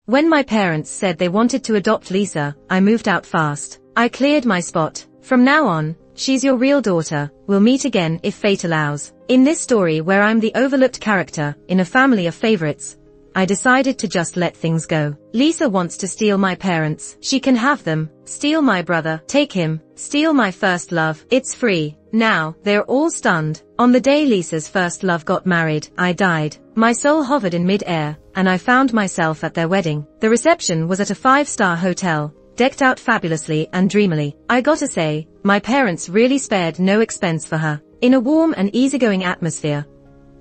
When my parents said they wanted to adopt Lisa, I moved out fast. I cleared my spot. From now on, she's your real daughter. We'll meet again if fate allows. In this story where I'm the overlooked character, in a family of favorites, I decided to just let things go. Lisa wants to steal my parents. She can have them. Steal my brother. Take him. Steal my first love. It's free. Now, they're all stunned. On the day Lisa's first love got married, I died. My soul hovered in mid-air, and I found myself at their wedding. The reception was at a 5-star hotel, decked out fabulously and dreamily. I gotta say, my parents really spared no expense for her. In a warm and easygoing atmosphere,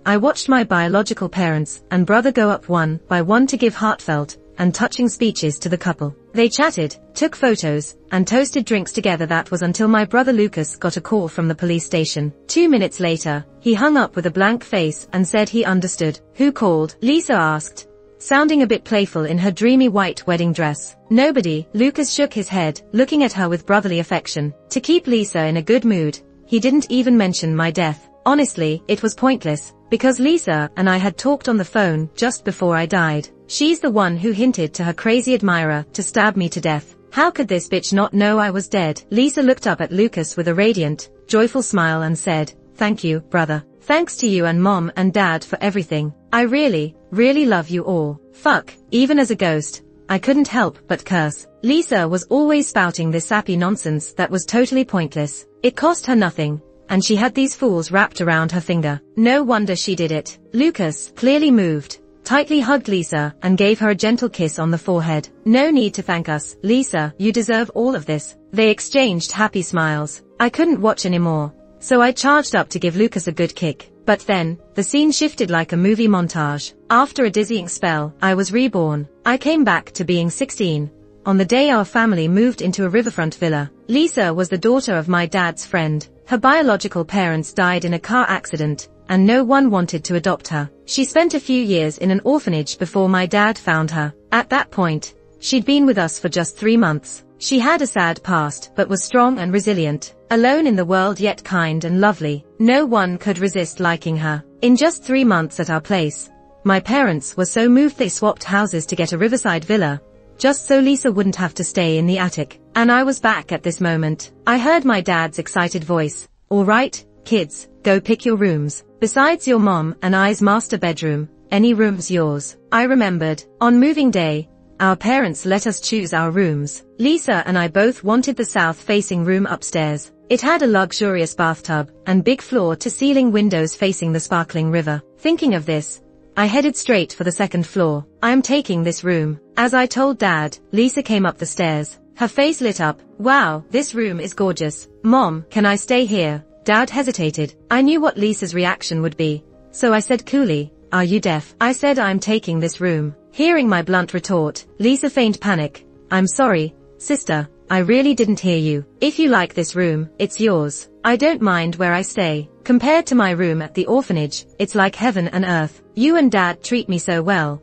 I watched my biological parents and brother go up one by one to give heartfelt and touching speeches to the couple. They chatted, took photos, and toasted drinks together. That was until my brother Lucas got a call from the police station. 2 minutes later, he hung up with a blank face and said he understood. Who called? Lisa asked, sounding a bit playful in her dreamy white wedding dress. Nobody. Lucas shook his head, looking at her with brotherly affection. To keep Lisa in a good mood, he didn't even mention my death. Honestly, it was pointless, because Lisa and I had talked on the phone just before I died. She's the one who hinted to her crazy admirer to stab me to death. How could this bitch not know I was dead? Lisa looked up at Lucas with a radiant, joyful smile and said, "Thank you, brother. Thanks to you and mom and dad for everything. I really, really love you all." Fuck, even as a ghost, I couldn't help but curse. Lisa was always spouting this sappy nonsense that was totally pointless. It cost her nothing, and she had these fools wrapped around her finger. No wonder she did it. Lucas, clearly moved, tightly hugged Lisa and gave her a gentle kiss on the forehead. "No need to thank us, Lisa, you deserve all of this." They exchanged happy smiles. I couldn't watch anymore, so I charged up to give Lucas a good kick. But then, the scene shifted like a movie montage. After a dizzying spell, I was reborn. I came back to being 16. On the day our family moved into a riverfront villa. Lisa was the daughter of my dad's friend. Her biological parents died in a car accident, and no one wanted to adopt her. She spent a few years in an orphanage before my dad found her. At that point, she'd been with us for just 3 months. She had a sad past, but was strong and resilient. Alone in the world yet kind and lovely. No one could resist liking her. In just 3 months at our place, my parents were so moved they swapped houses to get a riverside villa, just so Lisa wouldn't have to stay in the attic. And I was back at this moment. I heard my dad's excited voice. "All right, kids, go pick your rooms. Besides your mom and I's master bedroom, any room's yours." I remembered. On moving day, our parents let us choose our rooms. Lisa and I both wanted the south-facing room upstairs. It had a luxurious bathtub and big floor-to-ceiling windows facing the sparkling river. Thinking of this, I headed straight for the second floor. "I am taking this room." As I told Dad, Lisa came up the stairs. Her face lit up. "Wow, this room is gorgeous. Mom, can I stay here?" Dad hesitated. I knew what Lisa's reaction would be, so I said coolly, "Are you deaf?" I said I'm taking this room. Hearing my blunt retort, Lisa feigned panic. "I'm sorry, sister, I really didn't hear you. If you like this room, it's yours. I don't mind where I stay. Compared to my room at the orphanage, it's like heaven and earth. You and Dad treat me so well.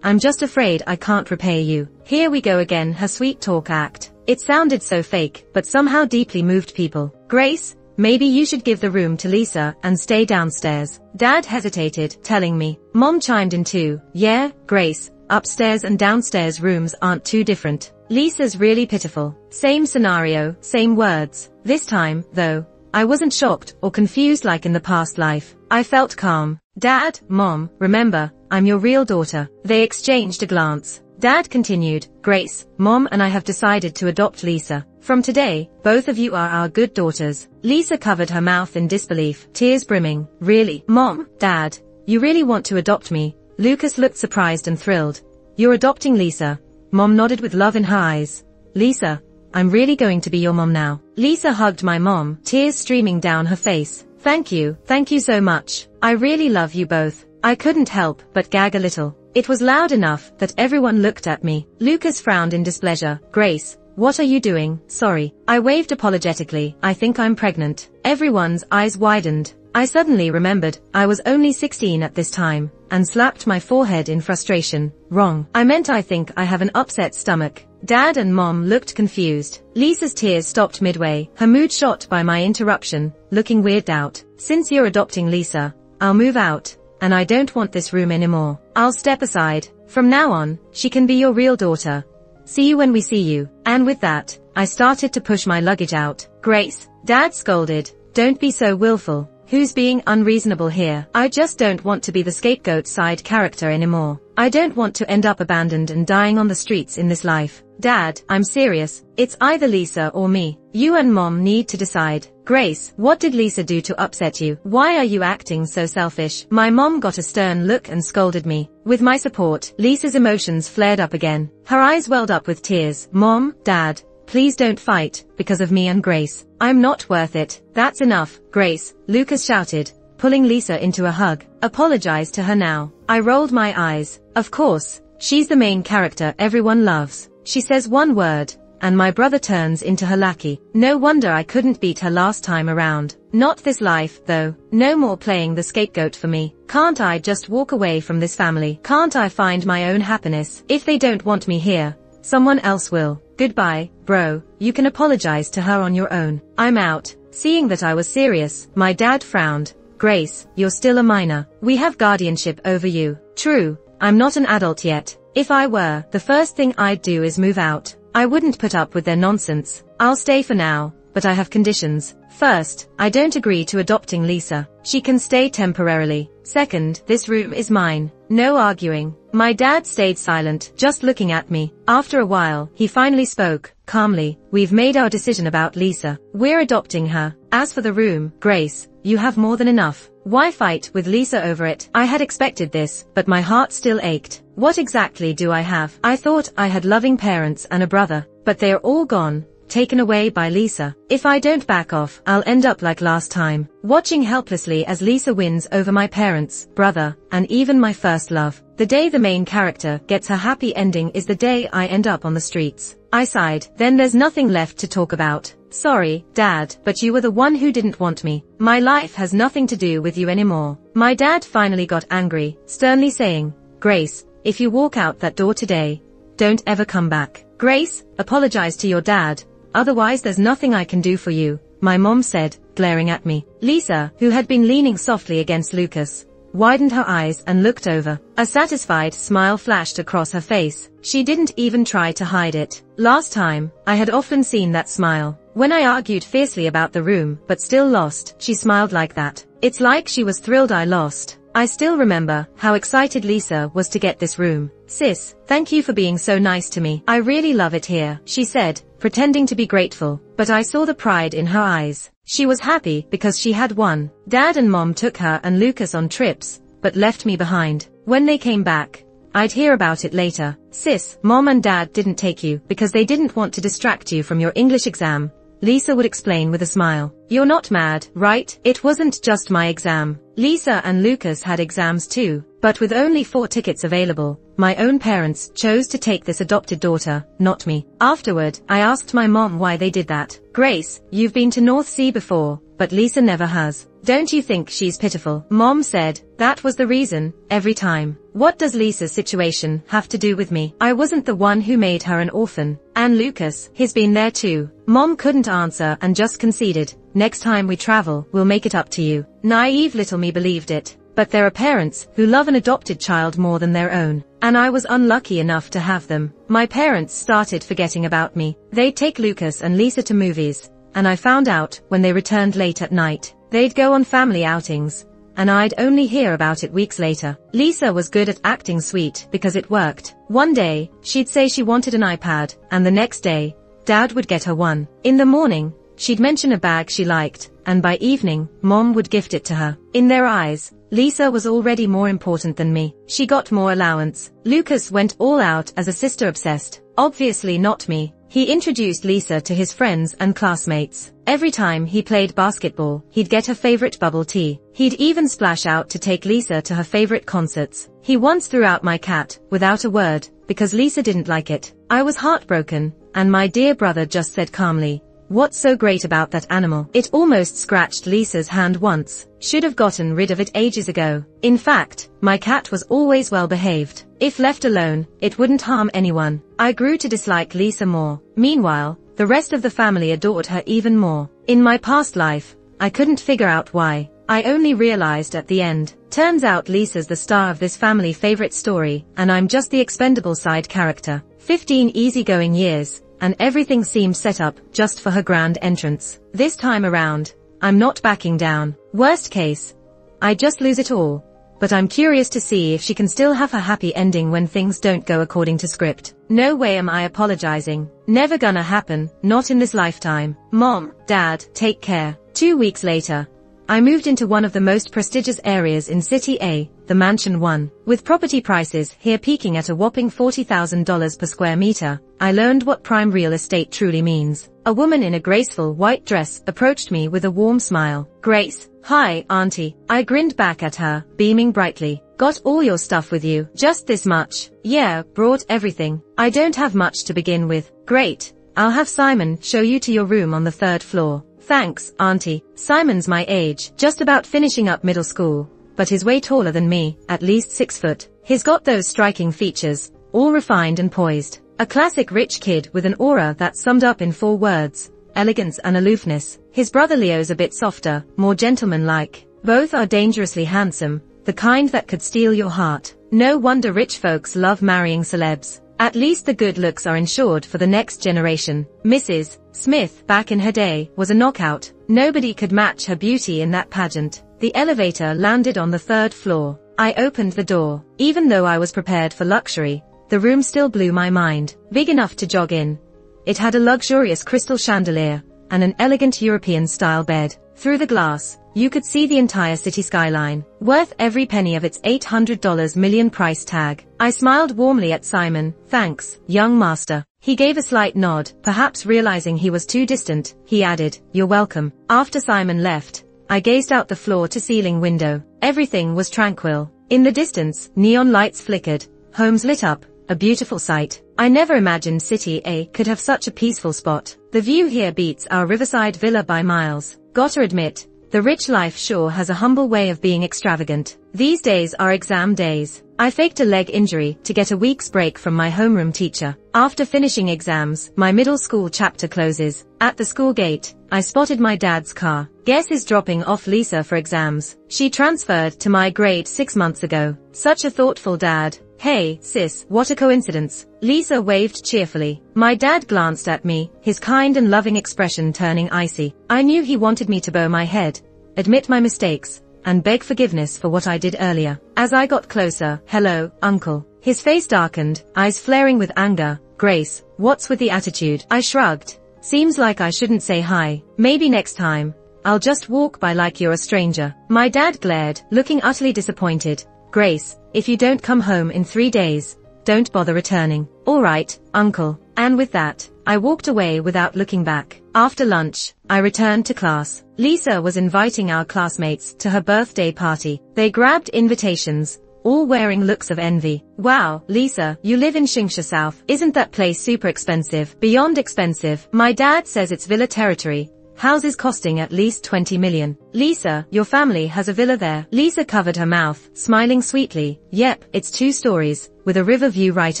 I'm just afraid I can't repay you." Here we go again, her sweet talk act. It sounded so fake, but somehow deeply moved people. "Grace, maybe you should give the room to Lisa and stay downstairs." Dad hesitated, telling me. Mom chimed in too. "Yeah, Grace, upstairs and downstairs rooms aren't too different. Lisa's really pitiful." Same scenario, same words. This time, though, I wasn't shocked or confused like in the past life. I felt calm. "Dad, Mom, remember, I'm your real daughter." They exchanged a glance. Dad continued, "Grace, Mom and I have decided to adopt Lisa. From today, both of you are our good daughters." Lisa covered her mouth in disbelief, tears brimming. "Really? Mom, Dad, you really want to adopt me?" Lucas looked surprised and thrilled. "You're adopting Lisa?" Mom nodded with love in her eyes. "Lisa, I'm really going to be your mom now." Lisa hugged my mom, tears streaming down her face. Thank you so much. I really love you both." I couldn't help but gag a little. It was loud enough that everyone looked at me. Lucas frowned in displeasure. "Grace, what are you doing?" "Sorry." I waved apologetically. "I think I'm pregnant." Everyone's eyes widened. I suddenly remembered I was only 16 at this time, and slapped my forehead in frustration. "Wrong. I meant I think I have an upset stomach." Dad and Mom looked confused. Lisa's tears stopped midway, her mood shot by my interruption, looking weirded out. "Since you're adopting Lisa, I'll move out, and I don't want this room anymore. I'll step aside." From now on, she can be your real daughter. See you when we see you. And with that, I started to push my luggage out. Grace, Dad scolded. Don't be so willful. Who's being unreasonable here? I just don't want to be the scapegoat side character anymore. I don't want to end up abandoned and dying on the streets in this life. Dad, I'm serious. It's either Lisa or me. You and Mom need to decide. Grace, what did Lisa do to upset you? Why are you acting so selfish? My mom got a stern look and scolded me. With my support, Lisa's emotions flared up again. Her eyes welled up with tears. Mom, Dad, please don't fight, because of me and Grace. I'm not worth it. That's enough, Grace, Lucas shouted, pulling Lisa into a hug. Apologize to her now. I rolled my eyes. Of course, she's the main character everyone loves. She says one word, and my brother turns into her lackey. No wonder I couldn't beat her last time around. Not this life, though. No more playing the scapegoat for me. Can't I just walk away from this family? Can't I find my own happiness? If they don't want me here, someone else will. Goodbye, bro. You can apologize to her on your own. I'm out. Seeing that I was serious, my dad frowned. Grace, you're still a minor. We have guardianship over you. True, I'm not an adult yet. If I were, the first thing I'd do is move out. I wouldn't put up with their nonsense. I'll stay for now, but I have conditions. First, I don't agree to adopting Lisa. She can stay temporarily. Second, this room is mine. No arguing. My dad stayed silent, just looking at me. After a while, he finally spoke, calmly. We've made our decision about Lisa. We're adopting her. As for the room, Grace, you have more than enough. Why fight with Lisa over it? I had expected this, but my heart still ached. What exactly do I have? I thought I had loving parents and a brother, but they are all gone, taken away by Lisa. If I don't back off, I'll end up like last time, watching helplessly as Lisa wins over my parents, brother, and even my first love. The day the main character gets her happy ending is the day I end up on the streets. I sighed. Then there's nothing left to talk about. Sorry, Dad, but you were the one who didn't want me. My life has nothing to do with you anymore. My dad finally got angry, sternly saying, Grace, if you walk out that door today, don't ever come back. Grace, apologize to your dad, otherwise there's nothing I can do for you, my mom said, glaring at me. Lisa, who had been leaning softly against Lucas, widened her eyes and looked over. A satisfied smile flashed across her face. She didn't even try to hide it. Last time, I had often seen that smile. When I argued fiercely about the room, but still lost, she smiled like that. It's like she was thrilled I lost. I still remember how excited Lisa was to get this room. Sis, thank you for being so nice to me. I really love it here, she said, pretending to be grateful, but I saw the pride in her eyes. She was happy because she had won. Dad and Mom took her and Lucas on trips, but left me behind. When they came back, I'd hear about it later. Sis, Mom and Dad didn't take you because they didn't want to distract you from your English exam, Lisa would explain with a smile. You're not mad, right? It wasn't just my exam. Lisa and Lucas had exams too, but with only 4 tickets available, my own parents chose to take this adopted daughter, not me. Afterward, I asked my mom why they did that. Grace, you've been to North Sea before, but Lisa never has. Don't you think she's pitiful? Mom said, that was the reason, every time. What does Lisa's situation have to do with me? I wasn't the one who made her an orphan. And Lucas, he's been there too. Mom couldn't answer and just conceded. Next time we travel, we'll make it up to you. Naive little me believed it. But there are parents who love an adopted child more than their own. And I was unlucky enough to have them. My parents started forgetting about me. They'd take Lucas and Lisa to movies. And I found out when they returned late at night. They'd go on family outings. And I'd only hear about it weeks later. Lisa was good at acting sweet because it worked. One day, she'd say she wanted an iPad, and the next day, Dad would get her one. In the morning, she'd mention a bag she liked, and by evening, Mom would gift it to her. In their eyes, Lisa was already more important than me. She got more allowance. Lucas went all out as a sister obsessed. Obviously not me. He introduced Lisa to his friends and classmates. Every time he played basketball, he'd get her favorite bubble tea. He'd even splash out to take Lisa to her favorite concerts. He once threw out my cat, without a word, because Lisa didn't like it. I was heartbroken, and my dear brother just said calmly, "What's so great about that animal?" It almost scratched Lisa's hand once. Should have gotten rid of it ages ago. In fact, my cat was always well behaved. If left alone, it wouldn't harm anyone. I grew to dislike Lisa more. Meanwhile, the rest of the family adored her even more. In my past life, I couldn't figure out why. I only realized at the end. Turns out Lisa's the star of this family favorite story, and I'm just the expendable side character. 15 easygoing years, and everything seemed set up just for her grand entrance. This time around, I'm not backing down. Worst case, I just lose it all. But I'm curious to see if she can still have a happy ending when things don't go according to script. No way am I apologizing. Never gonna happen, not in this lifetime. Mom, Dad, take care. 2 weeks later, I moved into one of the most prestigious areas in City A, the Mansion 1. With property prices here peaking at a whopping $40,000 per square meter, I learned what prime real estate truly means. A woman in a graceful white dress approached me with a warm smile. Grace. Hi, Auntie. I grinned back at her, beaming brightly. Got all your stuff with you? Just this much? Yeah, brought everything. I don't have much to begin with. Great. I'll have Simon show you to your room on the 3rd floor. Thanks, Auntie. Simon's my age, just about finishing up middle school, but he's way taller than me, at least 6 foot. He's got those striking features, all refined and poised. A classic rich kid with an aura that's summed up in 4 words: elegance and aloofness. His brother Leo's a bit softer, more gentleman-like. Both are dangerously handsome, the kind that could steal your heart. No wonder rich folks love marrying celebs. At least the good looks are ensured for the next generation. Mrs. Smith, back in her day, was a knockout. Nobody could match her beauty in that pageant. The elevator landed on the 3rd floor. I opened the door. Even though I was prepared for luxury, the room still blew my mind. Big enough to jog in. It had a luxurious crystal chandelier, and an elegant European-style bed. Through the glass, you could see the entire city skyline, worth every penny of its $800 million price tag. I smiled warmly at Simon. Thanks, young master. He gave a slight nod, perhaps realizing he was too distant. He added, you're welcome. After Simon left, I gazed out the floor-to-ceiling window. Everything was tranquil. In the distance, neon lights flickered, homes lit up, a beautiful sight. I never imagined City A could have such a peaceful spot. The view here beats our riverside villa by miles. Gotta admit, the rich life sure has a humble way of being extravagant. These days are exam days. I faked a leg injury to get a week's break from my homeroom teacher. After finishing exams, my middle school chapter closes. At the school gate, I spotted my dad's car. Guess he's dropping off Lisa for exams. She transferred to my grade 6 months ago. Such a thoughtful dad. Hey, sis, what a coincidence. Lisa waved cheerfully. My dad glanced at me, his kind and loving expression turning icy. I knew he wanted me to bow my head, admit my mistakes, and beg forgiveness for what I did earlier. As I got closer, hello, uncle. His face darkened, eyes flaring with anger. Grace, what's with the attitude? I shrugged. Seems like I shouldn't say hi. Maybe next time. I'll just walk by like you're a stranger. My dad glared, looking utterly disappointed. Grace, if you don't come home in 3 days, don't bother returning. All right, uncle. And with that, I walked away without looking back. After lunch, I returned to class. Lisa was inviting our classmates to her birthday party. They grabbed invitations, all wearing looks of envy. Wow, Lisa, you live in Shingsha South. Isn't that place super expensive? Beyond expensive. My dad says it's villa territory. Houses costing at least 20 million. Lisa, your family has a villa there. Lisa covered her mouth, smiling sweetly. Yep, it's 2 stories, with a river view right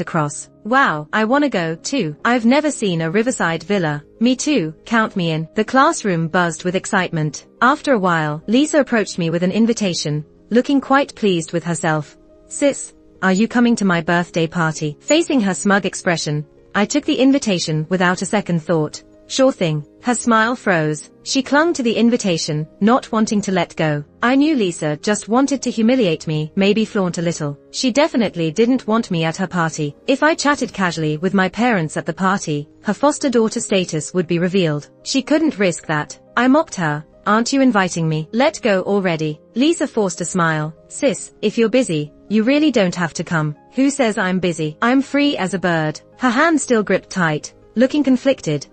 across. Wow, I wanna go, too. I've never seen a riverside villa. Me too, count me in. The classroom buzzed with excitement. After a while, Lisa approached me with an invitation, looking quite pleased with herself. Sis, are you coming to my birthday party? Facing her smug expression, I took the invitation without a second thought. Sure thing. Her smile froze. She clung to the invitation, not wanting to let go. I knew Lisa just wanted to humiliate me, maybe flaunt a little. She definitely didn't want me at her party. If I chatted casually with my parents at the party, her foster daughter status would be revealed. She couldn't risk that. I mocked her. Aren't you inviting me? Let go already. Lisa forced a smile. Sis, if you're busy, you really don't have to come. Who says I'm busy? I'm free as a bird. Her hand still gripped tight, looking conflicted.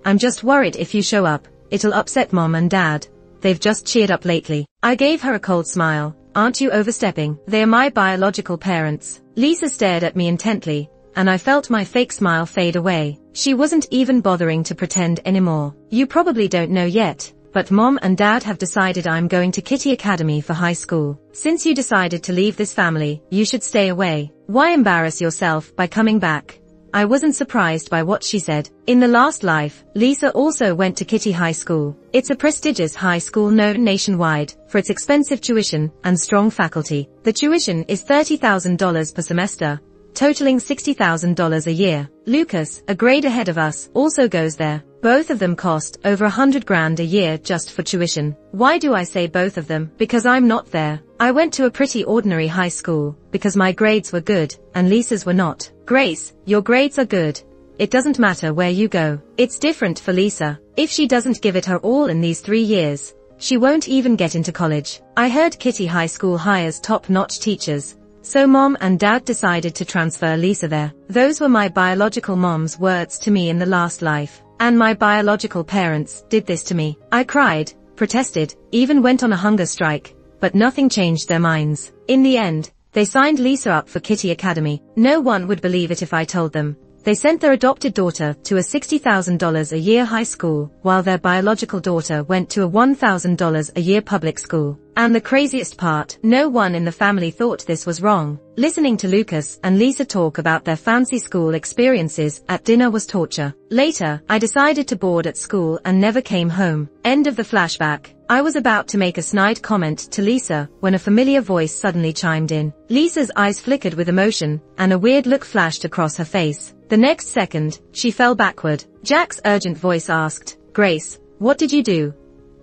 I'm just worried if you show up, it'll upset Mom and Dad. They've just cheered up lately. I gave her a cold smile. Aren't you overstepping? They are my biological parents. Lisa stared at me intently, and I felt my fake smile fade away. She wasn't even bothering to pretend anymore. You probably don't know yet, but Mom and Dad have decided I'm going to Kitty Academy for high school. Since you decided to leave this family, you should stay away. Why embarrass yourself by coming back? I wasn't surprised by what she said. In the last life, Lisa also went to Kitty High School. It's a prestigious high school known nationwide for its expensive tuition and strong faculty. The tuition is $30,000 per semester, totaling $60,000 a year. Lucas, a grade ahead of us, also goes there. Both of them cost over $100,000 a year just for tuition. Why do I say both of them? Because I'm not there. I went to a pretty ordinary high school because my grades were good and Lisa's were not. Grace, your grades are good. It doesn't matter where you go. It's different for Lisa. If she doesn't give it her all in these 3 years, she won't even get into college. I heard Kitty High School hires top-notch teachers, so Mom and Dad decided to transfer Lisa there. Those were my biological mom's words to me in the last life. And my biological parents did this to me. I cried, protested, even went on a hunger strike, but nothing changed their minds. In the end, they signed Lisa up for Kitty Academy. No one would believe it if I told them. They sent their adopted daughter to a $60,000 a year high school, while their biological daughter went to a $1,000 a year public school. And the craziest part, no one in the family thought this was wrong. Listening to Lucas and Lisa talk about their fancy school experiences at dinner was torture. Later, I decided to board at school and never came home. End of the flashback. I was about to make a snide comment to Lisa when a familiar voice suddenly chimed in. Lisa's eyes flickered with emotion, and a weird look flashed across her face. The next second, she fell backward. Jack's urgent voice asked, "Grace, what did you do?"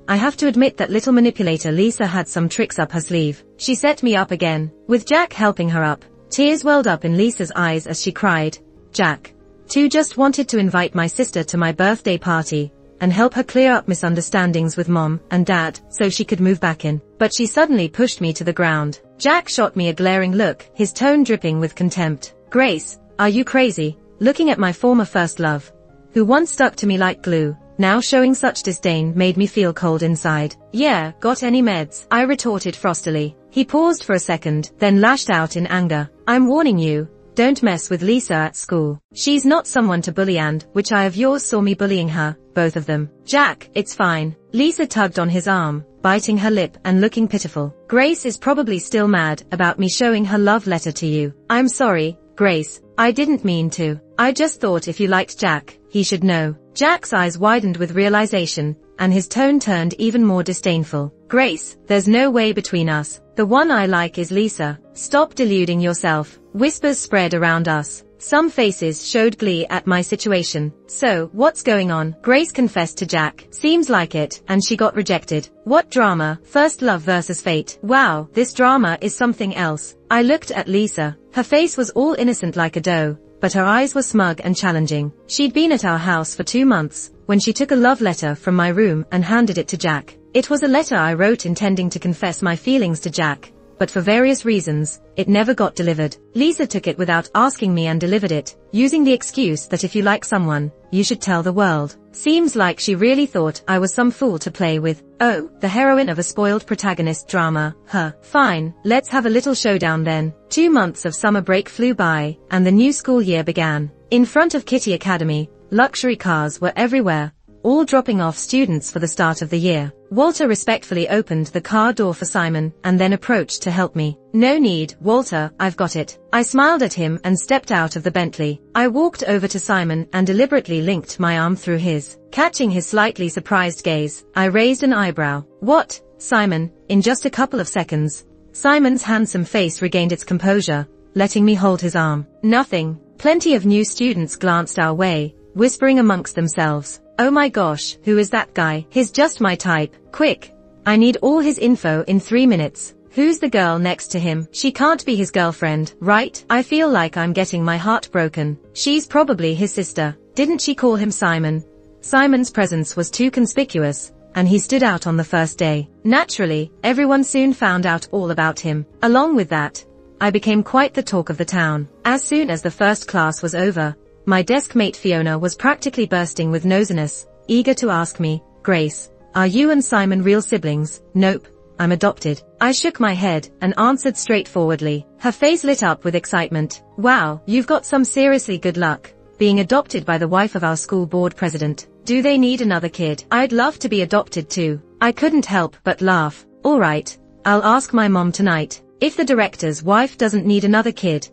I have to admit that little manipulator Lisa had some tricks up her sleeve. She set me up again. With Jack helping her up, tears welled up in Lisa's eyes as she cried, "Jack, too just wanted to invite my sister to my birthday party and help her clear up misunderstandings with Mom and Dad so she could move back in. But she suddenly pushed me to the ground." Jack shot me a glaring look, his tone dripping with contempt. "Grace, are you crazy? Looking at my former first love, who once stuck to me like glue, now showing such disdain made me feel cold inside." "Yeah, got any meds?" I retorted frostily. He paused for a second, then lashed out in anger. "I'm warning you, don't mess with Lisa at school. She's not someone to bully, and which eye of yours saw me bullying her, both of them?" "Jack, it's fine." Lisa tugged on his arm, biting her lip and looking pitiful. "Grace is probably still mad about me showing her love letter to you." "I'm sorry, Grace, I didn't mean to. I just thought if you liked Jack, he should know." Jack's eyes widened with realization, and his tone turned even more disdainful. "Grace, there's no way between us. The one I like is Lisa. Stop deluding yourself." Whispers spread around us. Some faces showed glee at my situation. "So, what's going on?" Grace confessed to Jack. "Seems like it, and she got rejected." "What drama? First love versus fate. Wow, this drama is something else." I looked at Lisa. Her face was all innocent like a doe, but her eyes were smug and challenging. She'd been at our house for 2 months when she took a love letter from my room and handed it to Jack. It was a letter I wrote intending to confess my feelings to Jack, but for various reasons, it never got delivered. Lisa took it without asking me and delivered it, using the excuse that if you like someone, you should tell the world. Seems like she really thought I was some fool to play with. Oh, the heroine of a spoiled protagonist drama, huh? Fine, let's have a little showdown then. 2 months of summer break flew by, and the new school year began. In front of Kitty Academy, luxury cars were everywhere, all dropping off students for the start of the year. Walter respectfully opened the car door for Simon and then approached to help me. "No need, Walter, I've got it." I smiled at him and stepped out of the Bentley. I walked over to Simon and deliberately linked my arm through his. Catching his slightly surprised gaze, I raised an eyebrow. "What, Simon?" In just a couple of seconds, Simon's handsome face regained its composure, letting me hold his arm. "Nothing." Plenty of new students glanced our way, whispering amongst themselves, "Oh my gosh, who is that guy? He's just my type. Quick, I need all his info in 3 minutes. Who's the girl next to him? She can't be his girlfriend, right? I feel like I'm getting my heart broken. She's probably his sister. Didn't she call him Simon?" Simon's presence was too conspicuous, and he stood out on the first day. Naturally, everyone soon found out all about him. Along with that, I became quite the talk of the town. As soon as the first class was over, my desk mate Fiona was practically bursting with nosiness, eager to ask me, "Grace, are you and Simon real siblings?" "Nope, I'm adopted." I shook my head and answered straightforwardly. Her face lit up with excitement. "Wow, you've got some seriously good luck, being adopted by the wife of our school board president. Do they need another kid?" "I'd love to be adopted too." I couldn't help but laugh. "All right, I'll ask my mom tonight. If the director's wife doesn't need another kid,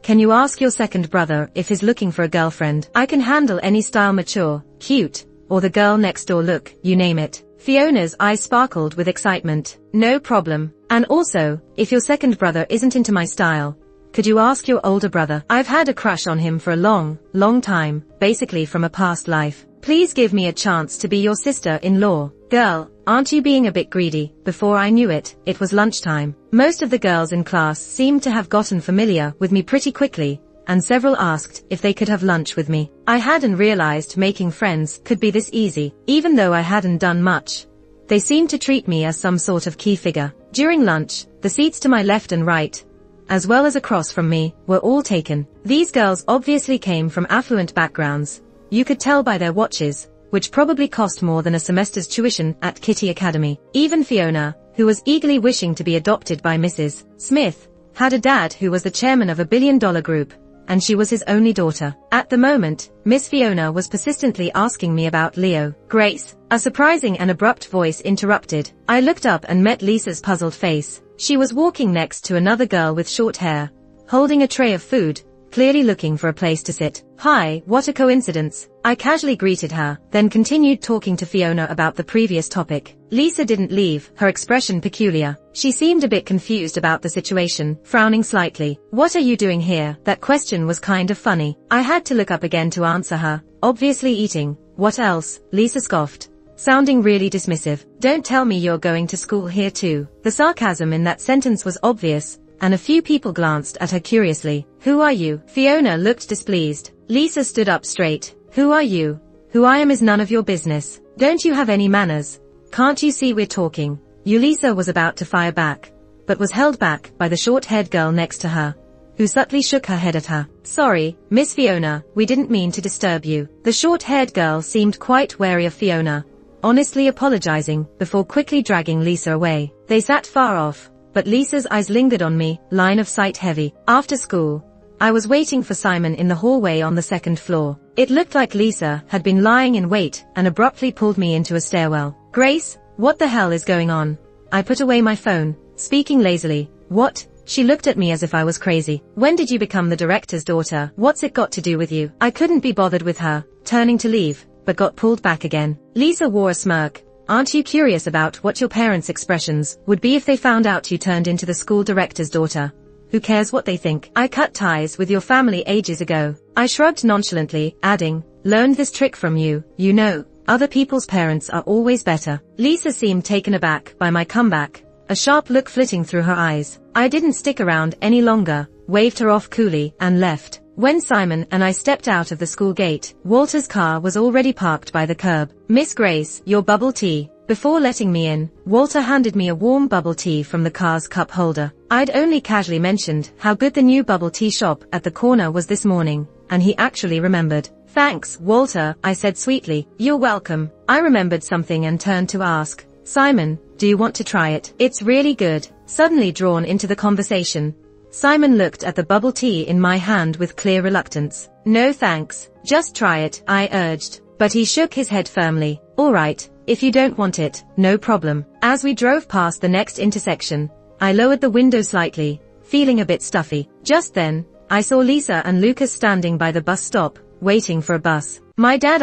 can you ask your second brother if he's looking for a girlfriend? I can handle any style, mature, cute, or the girl next door look, you name it. Fiona's eyes sparkled with excitement. No problem. And also, if your second brother isn't into my style, could you ask your older brother? I've had a crush on him for a long time, basically from a past life. Please give me a chance to be your sister-in-law. Girl, aren't you being a bit greedy? Before I knew it, it was lunchtime. Most of the girls in class seemed to have gotten familiar with me pretty quickly, and several asked if they could have lunch with me. I hadn't realized making friends could be this easy. Even though I hadn't done much, they seemed to treat me as some sort of key figure. During lunch, the seats to my left and right, as well as across from me, were all taken. These girls obviously came from affluent backgrounds. You could tell by their watches, which probably cost more than a semester's tuition at Kitty Academy. Even Fiona, who was eagerly wishing to be adopted by Mrs. Smith, had a dad who was the chairman of a billion-dollar group, and she was his only daughter. At the moment, Miss Fiona was persistently asking me about Leo. Grace, a surprising and abrupt voice interrupted. I looked up and met Lisa's puzzled face. She was walking next to another girl with short hair, holding a tray of food, clearly looking for a place to sit. Hi, what a coincidence. I casually greeted her, then continued talking to Fiona about the previous topic. Lisa didn't leave, her expression peculiar. She seemed a bit confused about the situation, frowning slightly. What are you doing here? That question was kind of funny. I had to look up again to answer her. Obviously eating. What else? Lisa scoffed, sounding really dismissive. Don't tell me you're going to school here too. The sarcasm in that sentence was obvious, and a few people glanced at her curiously. Who are you? Fiona looked displeased. Lisa stood up straight. Who are you? Who I am is none of your business. Don't you have any manners? Can't you see we're talking? Lisa was about to fire back, but was held back by the short-haired girl next to her, who subtly shook her head at her. Sorry, Miss Fiona, we didn't mean to disturb you. The short-haired girl seemed quite wary of Fiona, honestly apologizing before quickly dragging Lisa away. They sat far off, but Lisa's eyes lingered on me, line of sight heavy. After school, I was waiting for Simon in the hallway on the second floor. It looked like Lisa had been lying in wait and abruptly pulled me into a stairwell. Grace, what the hell is going on? I put away my phone, speaking lazily. What? She looked at me as if I was crazy. When did you become the director's daughter? What's it got to do with you? I couldn't be bothered with her, turning to leave, but got pulled back again. Lisa wore a smirk. Aren't you curious about what your parents' expressions would be if they found out you turned into the school director's daughter? Who cares what they think? I cut ties with your family ages ago. I shrugged nonchalantly, adding, learned this trick from you, you know. Other people's parents are always better. Lisa seemed taken aback by my comeback, a sharp look flitting through her eyes. I didn't stick around any longer, waved her off coolly, and left. When Simon and I stepped out of the school gate, Walter's car was already parked by the curb. Miss Grace, your bubble tea. Before letting me in, Walter handed me a warm bubble tea from the car's cup holder. I'd only casually mentioned how good the new bubble tea shop at the corner was this morning, and he actually remembered. Thanks, Walter, I said sweetly. You're welcome. I remembered something and turned to ask, Simon, do you want to try it? It's really good. Suddenly drawn into the conversation, Simon looked at the bubble tea in my hand with clear reluctance. No thanks. Just try it, I urged, but he shook his head firmly. All right, if you don't want it, no problem. As we drove past the next intersection, I lowered the window slightly, feeling a bit stuffy. Just then, I saw Lisa and Lucas standing by the bus stop, waiting for a bus. My dad,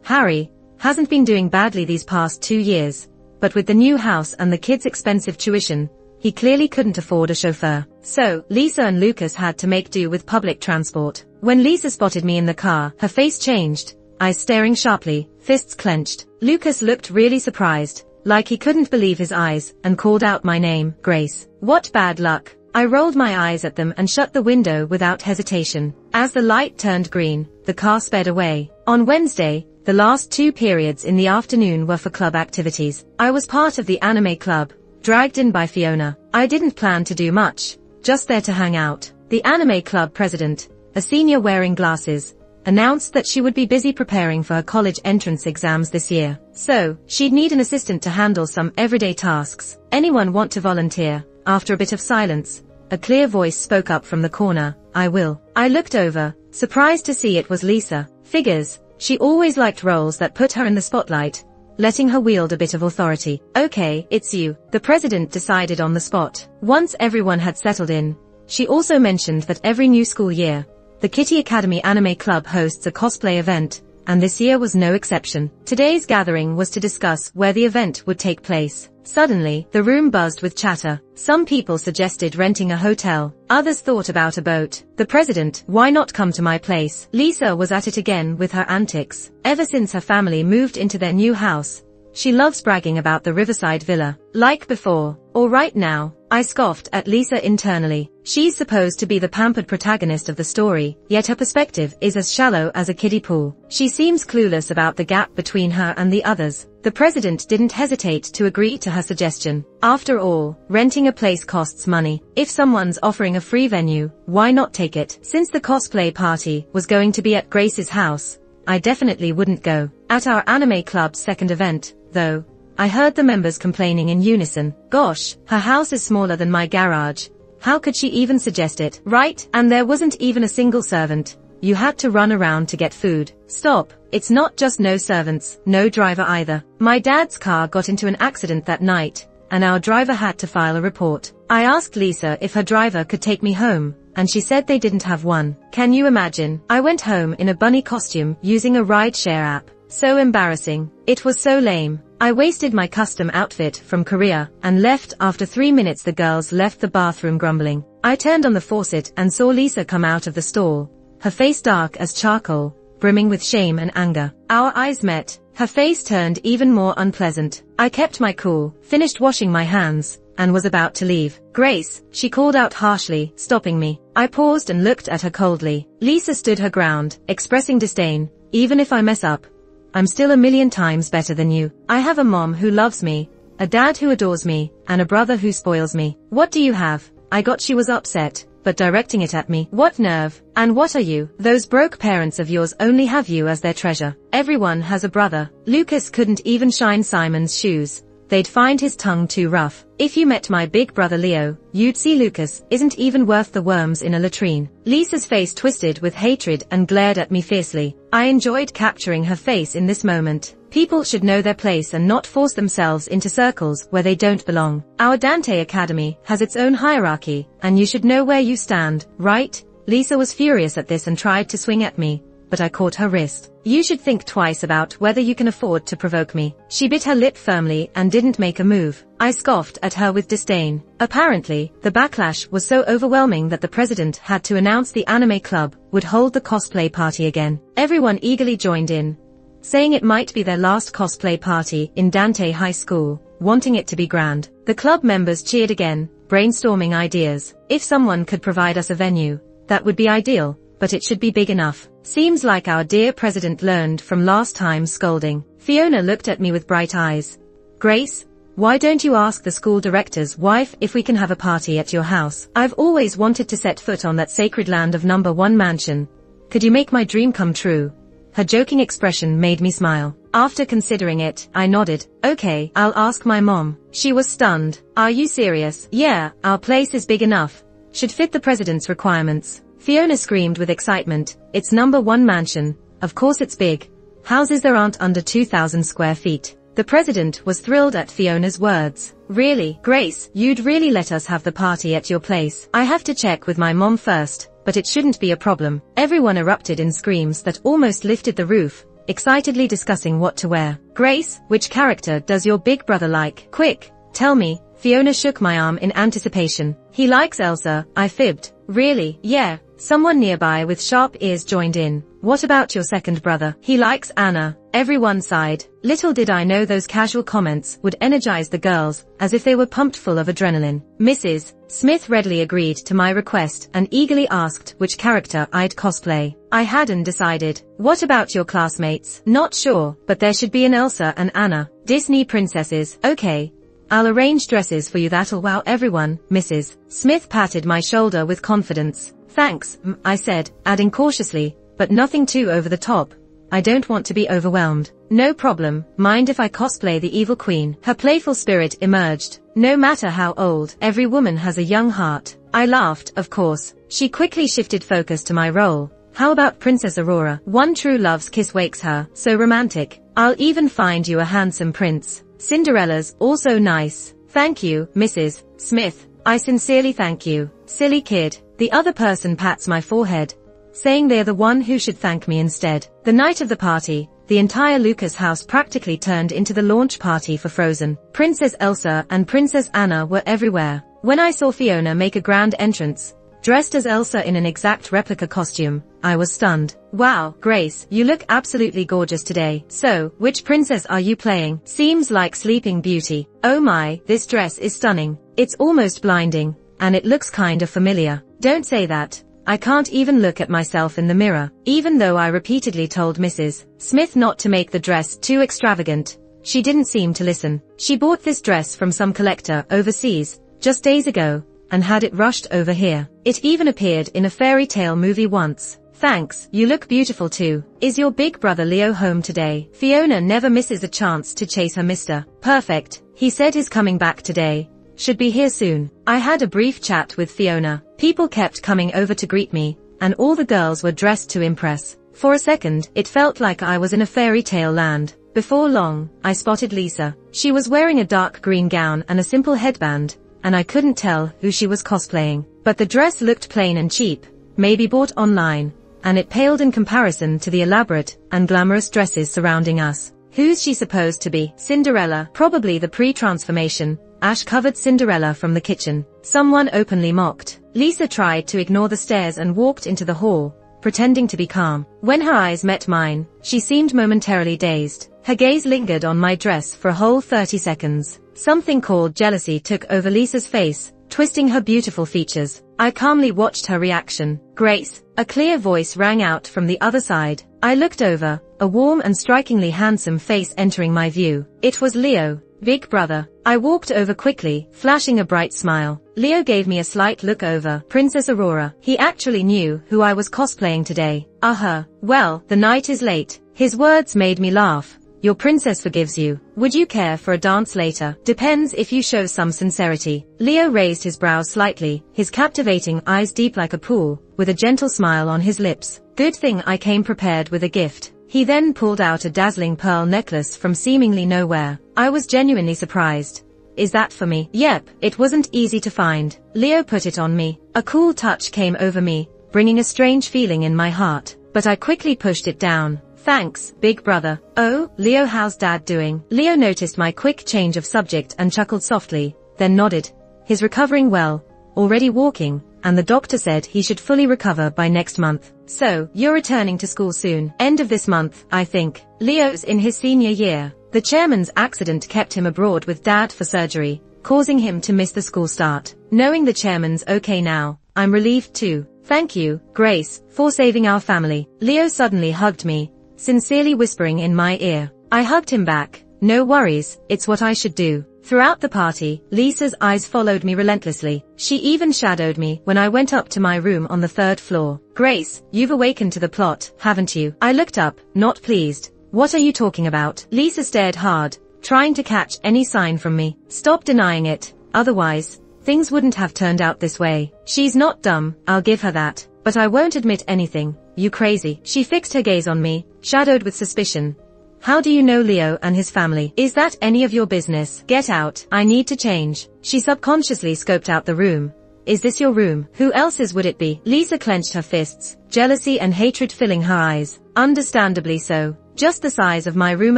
Harry, hasn't been doing badly these past 2 years, but with the new house and the kids' expensive tuition, he clearly couldn't afford a chauffeur. So, Lisa and Lucas had to make do with public transport. When Lisa spotted me in the car, her face changed, eyes staring sharply, fists clenched. Lucas looked really surprised, like he couldn't believe his eyes, and called out my name, Grace. What bad luck. I rolled my eyes at them and shut the window without hesitation. As the light turned green, the car sped away. On Wednesday, the last 2 periods in the afternoon were for club activities. I was part of the anime club, dragged in by Fiona. I didn't plan to do much, just there to hang out. The anime club president, a senior wearing glasses, announced that she would be busy preparing for her college entrance exams this year. So, she'd need an assistant to handle some everyday tasks. Anyone want to volunteer? After a bit of silence, a clear voice spoke up from the corner. I will. I looked over, surprised to see it was Lisa. Figures, she always liked roles that put her in the spotlight, letting her wield a bit of authority. Okay, it's you, the president decided on the spot. Once everyone had settled in, She also mentioned that every new school year, the Kitty Academy Anime Club hosts a cosplay event, and this year was no exception. Today's gathering was to discuss where the event would take place. Suddenly, the room buzzed with chatter. Some people suggested renting a hotel. Others thought about a boat. The president, why not come to my place? Lisa was at it again with her antics. Ever since her family moved into their new house, she loves bragging about the riverside villa. Like before, or right now. I scoffed at Lisa internally. She's supposed to be the pampered protagonist of the story, yet her perspective is as shallow as a kiddie pool. She seems clueless about the gap between her and the others. The president didn't hesitate to agree to her suggestion. After all, renting a place costs money. If someone's offering a free venue, why not take it? Since the cosplay party was going to be at Grace's house, I definitely wouldn't go. At our anime club's second event, though, I heard the members complaining in unison. Gosh, her house is smaller than my garage. How could she even suggest it? Right? And there wasn't even a single servant. You had to run around to get food. Stop. It's not just no servants, no driver either. My dad's car got into an accident that night, and our driver had to file a report. I asked Lisa if her driver could take me home, and she said they didn't have one. Can you imagine? I went home in a bunny costume using a ride-share app. So embarrassing. It was so lame. I wasted my custom outfit from Korea and left after 3 minutes. The girls left the bathroom grumbling. I turned on the faucet and saw Lisa come out of the stall, her face dark as charcoal, brimming with shame and anger. Our eyes met. Her face turned even more unpleasant. I kept my cool, finished washing my hands, and was about to leave. Grace, she called out harshly, stopping me. I paused and looked at her coldly. Lisa stood her ground, expressing disdain. Even if I mess up, I'm still a million times better than you. I have a mom who loves me, a dad who adores me, and a brother who spoils me. What do you have? I got she was upset, but directing it at me. What nerve? And what are you? Those broke parents of yours only have you as their treasure. Everyone has a brother. Lucas couldn't even shine Simon's shoes. They'd find his tongue too rough. If you met my big brother Leo, you'd see Lucas isn't even worth the worms in a latrine. Lisa's face twisted with hatred and glared at me fiercely. I enjoyed capturing her face in this moment. People should know their place and not force themselves into circles where they don't belong. Our Dante Academy has its own hierarchy, and you should know where you stand, right? Lisa was furious at this and tried to swing at me, but I caught her wrist. You should think twice about whether you can afford to provoke me. She bit her lip firmly and didn't make a move. I scoffed at her with disdain. Apparently, the backlash was so overwhelming that the president had to announce the anime club would hold the cosplay party again. Everyone eagerly joined in, saying it might be their last cosplay party in Dante High School, wanting it to be grand. The club members cheered again, brainstorming ideas. If someone could provide us a venue, that would be ideal, but it should be big enough. Seems like our dear president learned from last time's scolding. Fiona looked at me with bright eyes. Grace, why don't you ask the school director's wife if we can have a party at your house? I've always wanted to set foot on that sacred land of number 1 mansion. Could you make my dream come true? Her joking expression made me smile. After considering it, I nodded. Okay, I'll ask my mom. She was stunned. Are you serious? Yeah, our place is big enough. Should fit the president's requirements. Fiona screamed with excitement. It's number 1 mansion. Of course it's big. Houses there aren't under 2,000 square feet. The president was thrilled at Fiona's words. Really, Grace, you'd really let us have the party at your place? I have to check with my mom first, but it shouldn't be a problem. Everyone erupted in screams that almost lifted the roof, excitedly discussing what to wear. Grace, which character does your big brother like? Quick, tell me. Fiona shook my arm in anticipation. He likes Elsa, I fibbed. Really? Yeah. Someone nearby with sharp ears joined in. What about your second brother? He likes Anna. Everyone sighed. Little did I know those casual comments would energize the girls, as if they were pumped full of adrenaline. Mrs. Smith readily agreed to my request and eagerly asked which character I'd cosplay. I hadn't decided. What about your classmates? Not sure, but there should be an Elsa and Anna. Disney princesses. Okay. I'll arrange dresses for you that'll wow everyone. Mrs. Smith patted my shoulder with confidence. Thanks, I said, adding cautiously, but nothing too over the top. I don't want to be overwhelmed. No problem, mind if I cosplay the evil queen? Her playful spirit emerged. No matter how old, every woman has a young heart. I laughed, of course. She quickly shifted focus to my role. How about Princess Aurora? One true love's kiss wakes her, so romantic. I'll even find you a handsome prince. Cinderella's also nice. Thank you, Mrs. Smith. I sincerely thank you. Silly kid. The other person pats my forehead, saying they're the one who should thank me instead. The night of the party, the entire Lucas house practically turned into the launch party for Frozen. Princess Elsa and Princess Anna were everywhere. When I saw Fiona make a grand entrance, dressed as Elsa in an exact replica costume, I was stunned. Wow, Grace, you look absolutely gorgeous today. So, which princess are you playing? Seems like Sleeping Beauty. Oh my, this dress is stunning. It's almost blinding, and it looks kind of familiar. Don't say that. I can't even look at myself in the mirror. Even though I repeatedly told Mrs. Smith not to make the dress too extravagant, she didn't seem to listen. She bought this dress from some collector overseas just days ago and had it rushed over here. It even appeared in a fairy tale movie once. Thanks, you look beautiful too. Is your big brother Leo home today? Fiona never misses a chance to chase her Mr. Perfect. He said he's coming back today. Should be here soon. I had a brief chat with Fiona. People kept coming over to greet me, and all the girls were dressed to impress. For a second, it felt like I was in a fairy tale land. Before long, I spotted Lisa. She was wearing a dark green gown and a simple headband, and I couldn't tell who she was cosplaying. But the dress looked plain and cheap, maybe bought online, and it paled in comparison to the elaborate and glamorous dresses surrounding us. Who's she supposed to be? Cinderella, probably the pre-transformation, ash-covered Cinderella from the kitchen. Someone openly mocked. Lisa tried to ignore the stares and walked into the hall, pretending to be calm. When her eyes met mine, she seemed momentarily dazed. Her gaze lingered on my dress for a whole 30 seconds. Something called jealousy took over Lisa's face, twisting her beautiful features. I calmly watched her reaction. Grace, a clear voice rang out from the other side. I looked over, a warm and strikingly handsome face entering my view. It was Leo, big brother. I walked over quickly, flashing a bright smile. Leo gave me a slight look over. Princess Aurora. He actually knew who I was cosplaying today. Well, the night is late. His words made me laugh. Your princess forgives you. Would you care for a dance later? Depends if you show some sincerity. Leo raised his brows slightly, his captivating eyes deep like a pool, with a gentle smile on his lips. Good thing I came prepared with a gift. He then pulled out a dazzling pearl necklace from seemingly nowhere. I was genuinely surprised. Is that for me? Yep, it wasn't easy to find. Leo put it on me. A cool touch came over me, bringing a strange feeling in my heart, but I quickly pushed it down. Thanks, big brother. Oh, Leo, how's dad doing? Leo noticed my quick change of subject and chuckled softly, then nodded. He's recovering well, already walking, and the doctor said he should fully recover by next month. So, you're returning to school soon. End of this month, I think. Leo's in his senior year. The chairman's accident kept him abroad with dad for surgery, causing him to miss the school start. Knowing the chairman's okay now, I'm relieved too. Thank you, Grace, for saving our family. Leo suddenly hugged me, sincerely whispering in my ear. I hugged him back. No worries, it's what I should do. Throughout the party, Lisa's eyes followed me relentlessly. She even shadowed me when I went up to my room on the 3rd floor. Grace, you've awakened to the plot, haven't you? I looked up, not pleased. What are you talking about? Lisa stared hard, trying to catch any sign from me. Stop denying it, otherwise, things wouldn't have turned out this way. She's not dumb, I'll give her that. But I won't admit anything. You crazy. She fixed her gaze on me, shadowed with suspicion. How do you know Leo and his family? Is that any of your business? Get out. I need to change. She subconsciously scoped out the room. Is this your room? Who else's would it be? Lisa clenched her fists, jealousy and hatred filling her eyes. Understandably so. Just the size of my room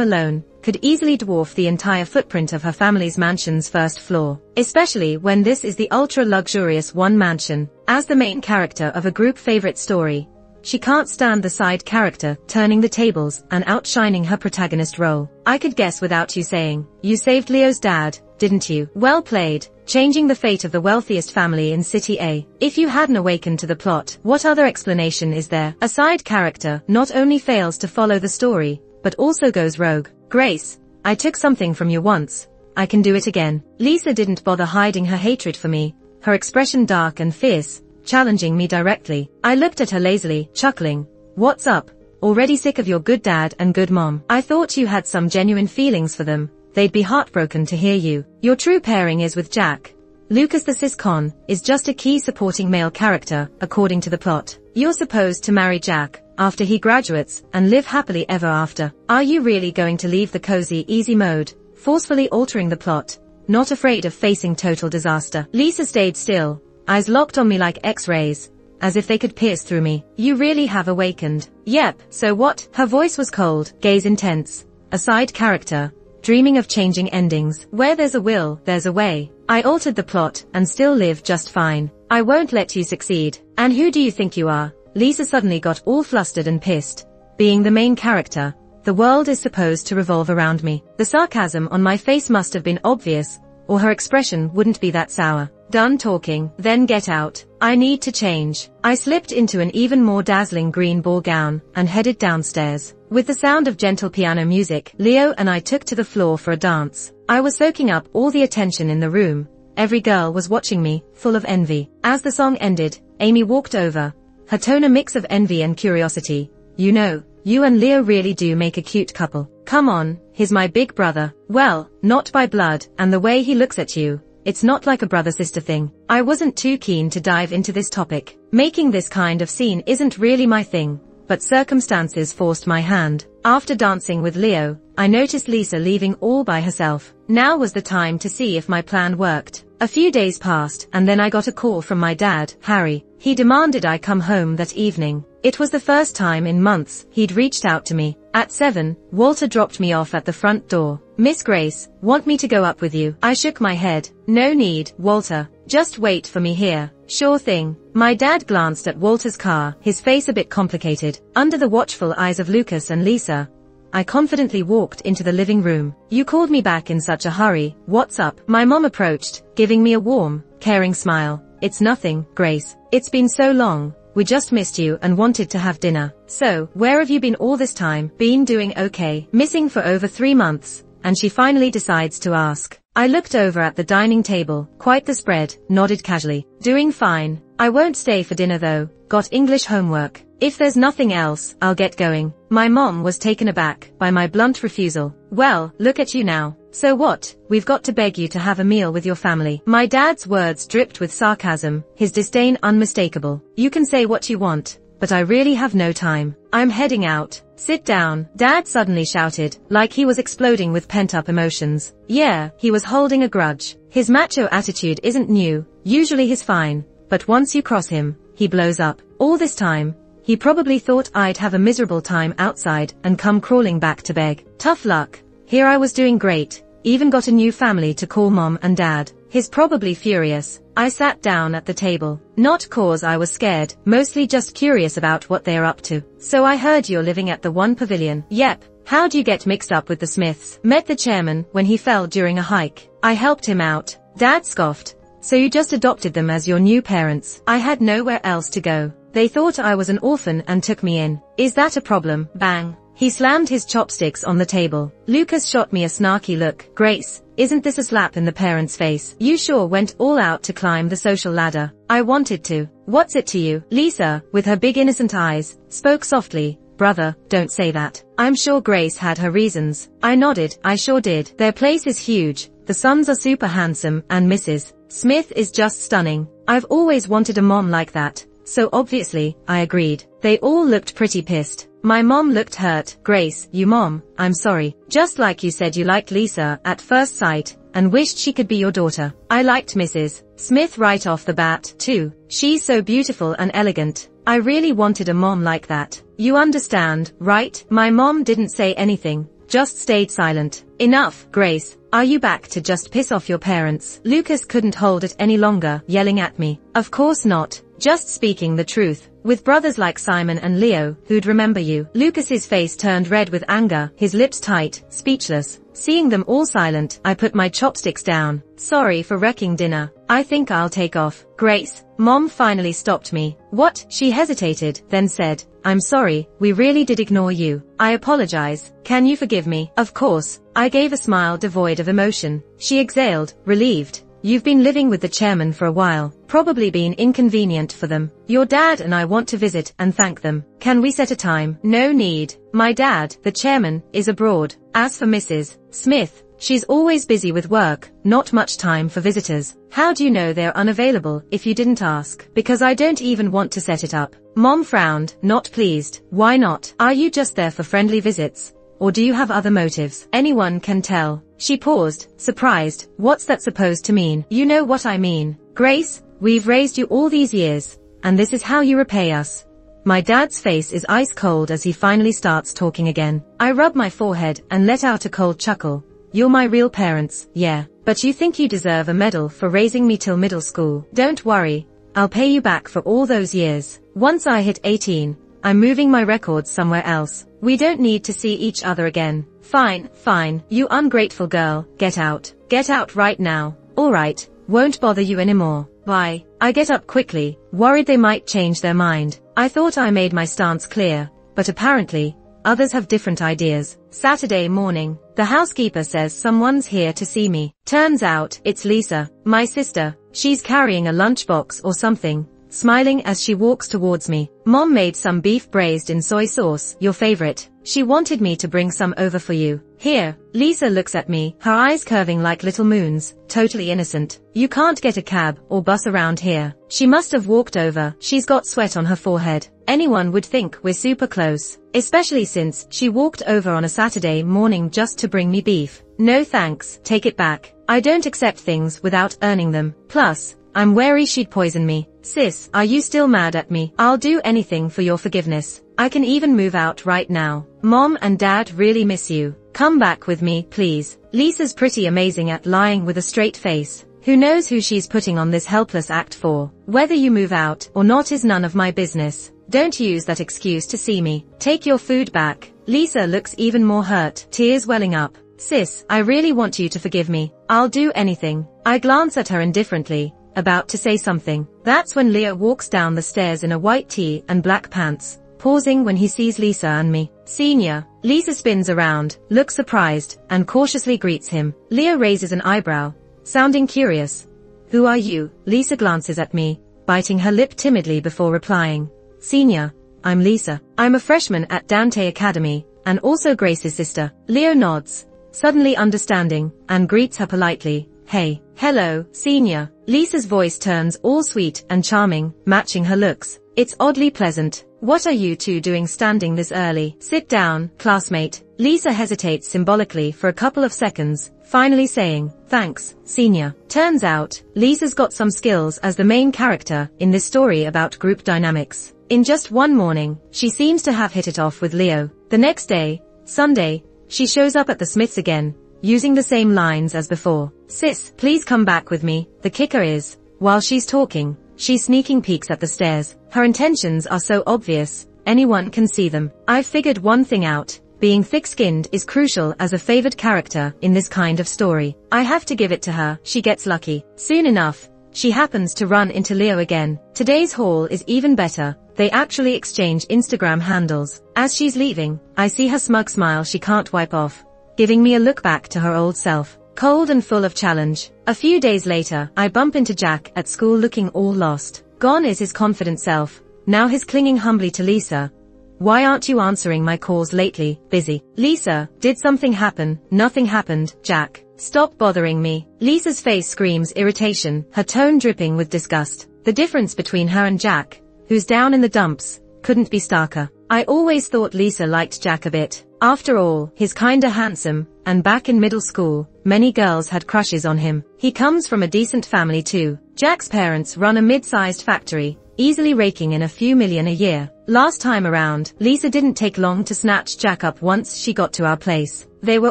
alone could easily dwarf the entire footprint of her family's mansion's 1st floor. Especially when this is the ultra-luxurious one mansion. As the main character of a group favorite story, she can't stand the side character turning the tables and outshining her protagonist role. I could guess without you saying. You saved Leo's dad, didn't you? Well played, changing the fate of the wealthiest family in City A. If you hadn't awakened to the plot, what other explanation is there? A side character not only fails to follow the story, but also goes rogue. Grace, I took something from you once. I can do it again. Lisa didn't bother hiding her hatred for me, her expression dark and fierce, challenging me directly. I looked at her lazily, chuckling. What's up? Already sick of your good dad and good mom? I thought you had some genuine feelings for them. They'd be heartbroken to hear you. Your true pairing is with Jack. Lucas the cis-con is just a key supporting male character, according to the plot. You're supposed to marry Jack after he graduates and live happily ever after. Are you really going to leave the cozy, easy mode, forcefully altering the plot, not afraid of facing total disaster? Lisa stayed still, eyes locked on me like X-rays, as if they could pierce through me. You really have awakened. Yep, so what? Her voice was cold, gaze intense. A side character, dreaming of changing endings. Where there's a will, there's a way. I altered the plot, and still live just fine. I won't let you succeed. And who do you think you are? Lisa suddenly got all flustered and pissed. Being the main character, the world is supposed to revolve around me. The sarcasm on my face must have been obvious, or her expression wouldn't be that sour. Done talking, then get out. I need to change. I slipped into an even more dazzling green ball gown, and headed downstairs. With the sound of gentle piano music, Leo and I took to the floor for a dance. I was soaking up all the attention in the room. Every girl was watching me, full of envy. As the song ended, Amy walked over, her tone a mix of envy and curiosity. You know, you and Leo really do make a cute couple. Come on, he's my big brother. Well, not by blood, and the way he looks at you, it's not like a brother-sister thing. I wasn't too keen to dive into this topic. Making this kind of scene isn't really my thing, but circumstances forced my hand. After dancing with Leo, I noticed Lisa leaving all by herself. Now was the time to see if my plan worked. A few days passed, and then I got a call from my dad, Harry. He demanded I come home that evening. It was the first time in months he'd reached out to me. At 7, Walter dropped me off at the front door. Miss Grace, want me to go up with you? I shook my head. No need, Walter. Just wait for me here. Sure thing. My dad glanced at Walter's car, his face a bit complicated. Under the watchful eyes of Lucas and Lisa, I confidently walked into the living room. You called me back in such a hurry. What's up? My mom approached, giving me a warm, caring smile. It's nothing, Grace. It's been so long. We just missed you and wanted to have dinner. So, where have you been all this time? Been doing okay. Missing for over 3 months. And she finally decides to ask. I looked over at the dining table, quite the spread, nodded casually. Doing fine. I won't stay for dinner though. Got English homework. If there's nothing else, I'll get going. My mom was taken aback by my blunt refusal. Well, look at you now. So what? We've got to beg you to have a meal with your family. My dad's words dripped with sarcasm, his disdain unmistakable. You can say what you want, but I really have no time. I'm heading out. Sit down. Dad suddenly shouted, like he was exploding with pent-up emotions. Yeah, he was holding a grudge. His macho attitude isn't new. Usually he's fine, but once you cross him, he blows up. All this time, he probably thought I'd have a miserable time outside and come crawling back to beg. Tough luck. Here I was doing great, even got a new family to call mom and dad. He's probably furious. I sat down at the table. Not cause I was scared, mostly just curious about what they're up to. So I heard you're living at the One Pavilion. Yep. How'd you get mixed up with the Smiths? Met the chairman when he fell during a hike. I helped him out. Dad scoffed. So you just adopted them as your new parents? I had nowhere else to go. They thought I was an orphan and took me in. Is that a problem? Bang. He slammed his chopsticks on the table. Lucas shot me a snarky look. Grace, isn't this a slap in the parents' face? You sure went all out to climb the social ladder. I wanted to. What's it to you? Lisa, with her big innocent eyes, spoke softly. Brother, don't say that. I'm sure Grace had her reasons. I nodded. I sure did. Their place is huge. The sons are super handsome, and Mrs. Smith is just stunning. I've always wanted a mom like that. So obviously, I agreed. They all looked pretty pissed. My mom looked hurt. Grace, you mom, I'm sorry. Just like you said you liked Lisa at first sight, and wished she could be your daughter. I liked Mrs. Smith right off the bat, too. She's so beautiful and elegant. I really wanted a mom like that. You understand, right? My mom didn't say anything, just stayed silent. Enough, Grace. Are you back to just piss off your parents? Lucas couldn't hold it any longer, yelling at me. Of course not. Just speaking the truth. With brothers like Simon and Leo, who'd remember you. Lucas's face turned red with anger, his lips tight, speechless. Seeing them all silent, I put my chopsticks down. Sorry for wrecking dinner. I think I'll take off. Grace, Mom finally stopped me. What? She hesitated, then said, I'm sorry, we really did ignore you. I apologize. Can you forgive me? Of course. I gave a smile devoid of emotion. She exhaled, relieved. You've been living with the chairman for a while, probably been inconvenient for them. Your dad and I want to visit and thank them. Can we set a time? No need. My dad, the chairman, is abroad. As for Mrs. Smith, she's always busy with work, not much time for visitors. How do you know they're unavailable if you didn't ask? Because I don't even want to set it up. Mom frowned, not pleased. Why not? Are you just there for friendly visits? Or do you have other motives? Anyone can tell. She paused, surprised. What's that supposed to mean? You know what I mean. Grace, We've raised you all these years, and this is how you repay us. My dad's face is ice cold as he finally starts talking again. I rub my forehead and let out a cold chuckle. You're my real parents, yeah. But you think you deserve a medal for raising me till middle school. Don't worry, I'll pay you back for all those years. Once I hit 18, I'm moving my records somewhere else. We don't need to see each other again. Fine, fine, you ungrateful girl, get out. Get out right now. Alright, won't bother you anymore. Bye. I get up quickly, worried they might change their mind. I thought I made my stance clear, but apparently, others have different ideas. Saturday morning, the housekeeper says someone's here to see me. Turns out, it's Lisa, my sister. She's carrying a lunchbox or something, smiling as she walks towards me. Mom made some beef braised in soy sauce, your favorite. She wanted me to bring some over for you. Here. Lisa looks at me, her eyes curving like little moons, totally innocent. You can't get a cab or bus around here. She must have walked over. She's got sweat on her forehead. Anyone would think we're super close, especially since she walked over on a Saturday morning just to bring me beef. No thanks, take it back. I don't accept things without earning them. Plus, I'm wary she'd poison me. Sis, are you still mad at me? I'll do anything for your forgiveness. I can even move out right now. Mom and Dad really miss you. Come back with me, please. Lisa's pretty amazing at lying with a straight face. Who knows who she's putting on this helpless act for? Whether you move out or not is none of my business. Don't use that excuse to see me. Take your food back. Lisa looks even more hurt, tears welling up. Sis, I really want you to forgive me. I'll do anything. I glance at her indifferently, about to say something. That's when Leo walks down the stairs in a white tee and black pants, pausing when he sees Lisa and me. Senior. Lisa spins around, looks surprised, and cautiously greets him. Leo raises an eyebrow, sounding curious. Who are you? Lisa glances at me, biting her lip timidly before replying. Senior, I'm Lisa. I'm a freshman at Dante Academy, and also Grace's sister. Leo nods, suddenly understanding, and greets her politely. Hey. Hello, Senior. Lisa's voice turns all sweet and charming, matching her looks. It's oddly pleasant. What are you two doing standing this early? Sit down, classmate. Lisa hesitates symbolically for a couple of seconds, finally saying, thanks, Senior. Turns out, Lisa's got some skills as the main character in this story about group dynamics. In just one morning, she seems to have hit it off with Leo. The next day, Sunday, she shows up at the Smiths again, using the same lines as before. Sis, please come back with me. The kicker is, while she's talking, she's sneaking peeks at the stairs. Her intentions are so obvious, anyone can see them. I've figured one thing out. Being thick-skinned is crucial as a favored character in this kind of story. I have to give it to her. She gets lucky. Soon enough, she happens to run into Leo again. Today's haul is even better. They actually exchange Instagram handles. As she's leaving, I see her smug smile she can't wipe off, giving me a look back to her old self, cold and full of challenge. A few days later, I bump into Jack at school looking all lost. Gone is his confident self. Now he's clinging humbly to Lisa. Why aren't you answering my calls lately? Busy. Lisa, did something happen? Nothing happened, Jack. Stop bothering me. Lisa's face screams irritation, her tone dripping with disgust. The difference between her and Jack, who's down in the dumps, couldn't be starker. I always thought Lisa liked Jack a bit. After all, he's kinda handsome, and back in middle school, many girls had crushes on him. He comes from a decent family too. Jack's parents run a mid-sized factory, easily raking in a few million a year. Last time around, Lisa didn't take long to snatch Jack up once she got to our place. They were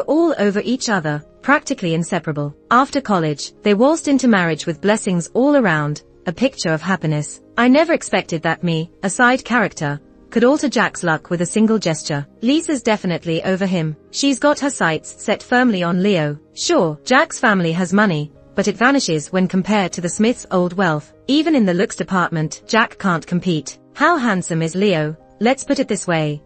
all over each other, practically inseparable. After college, they waltzed into marriage with blessings all around, a picture of happiness. I never expected that me, a side character, could alter Jack's luck with a single gesture. Lisa's definitely over him. She's got her sights set firmly on Leo. Sure, Jack's family has money, but it vanishes when compared to the Smiths' old wealth. Even in the looks department, Jack can't compete. How handsome is Leo? Let's put it this way.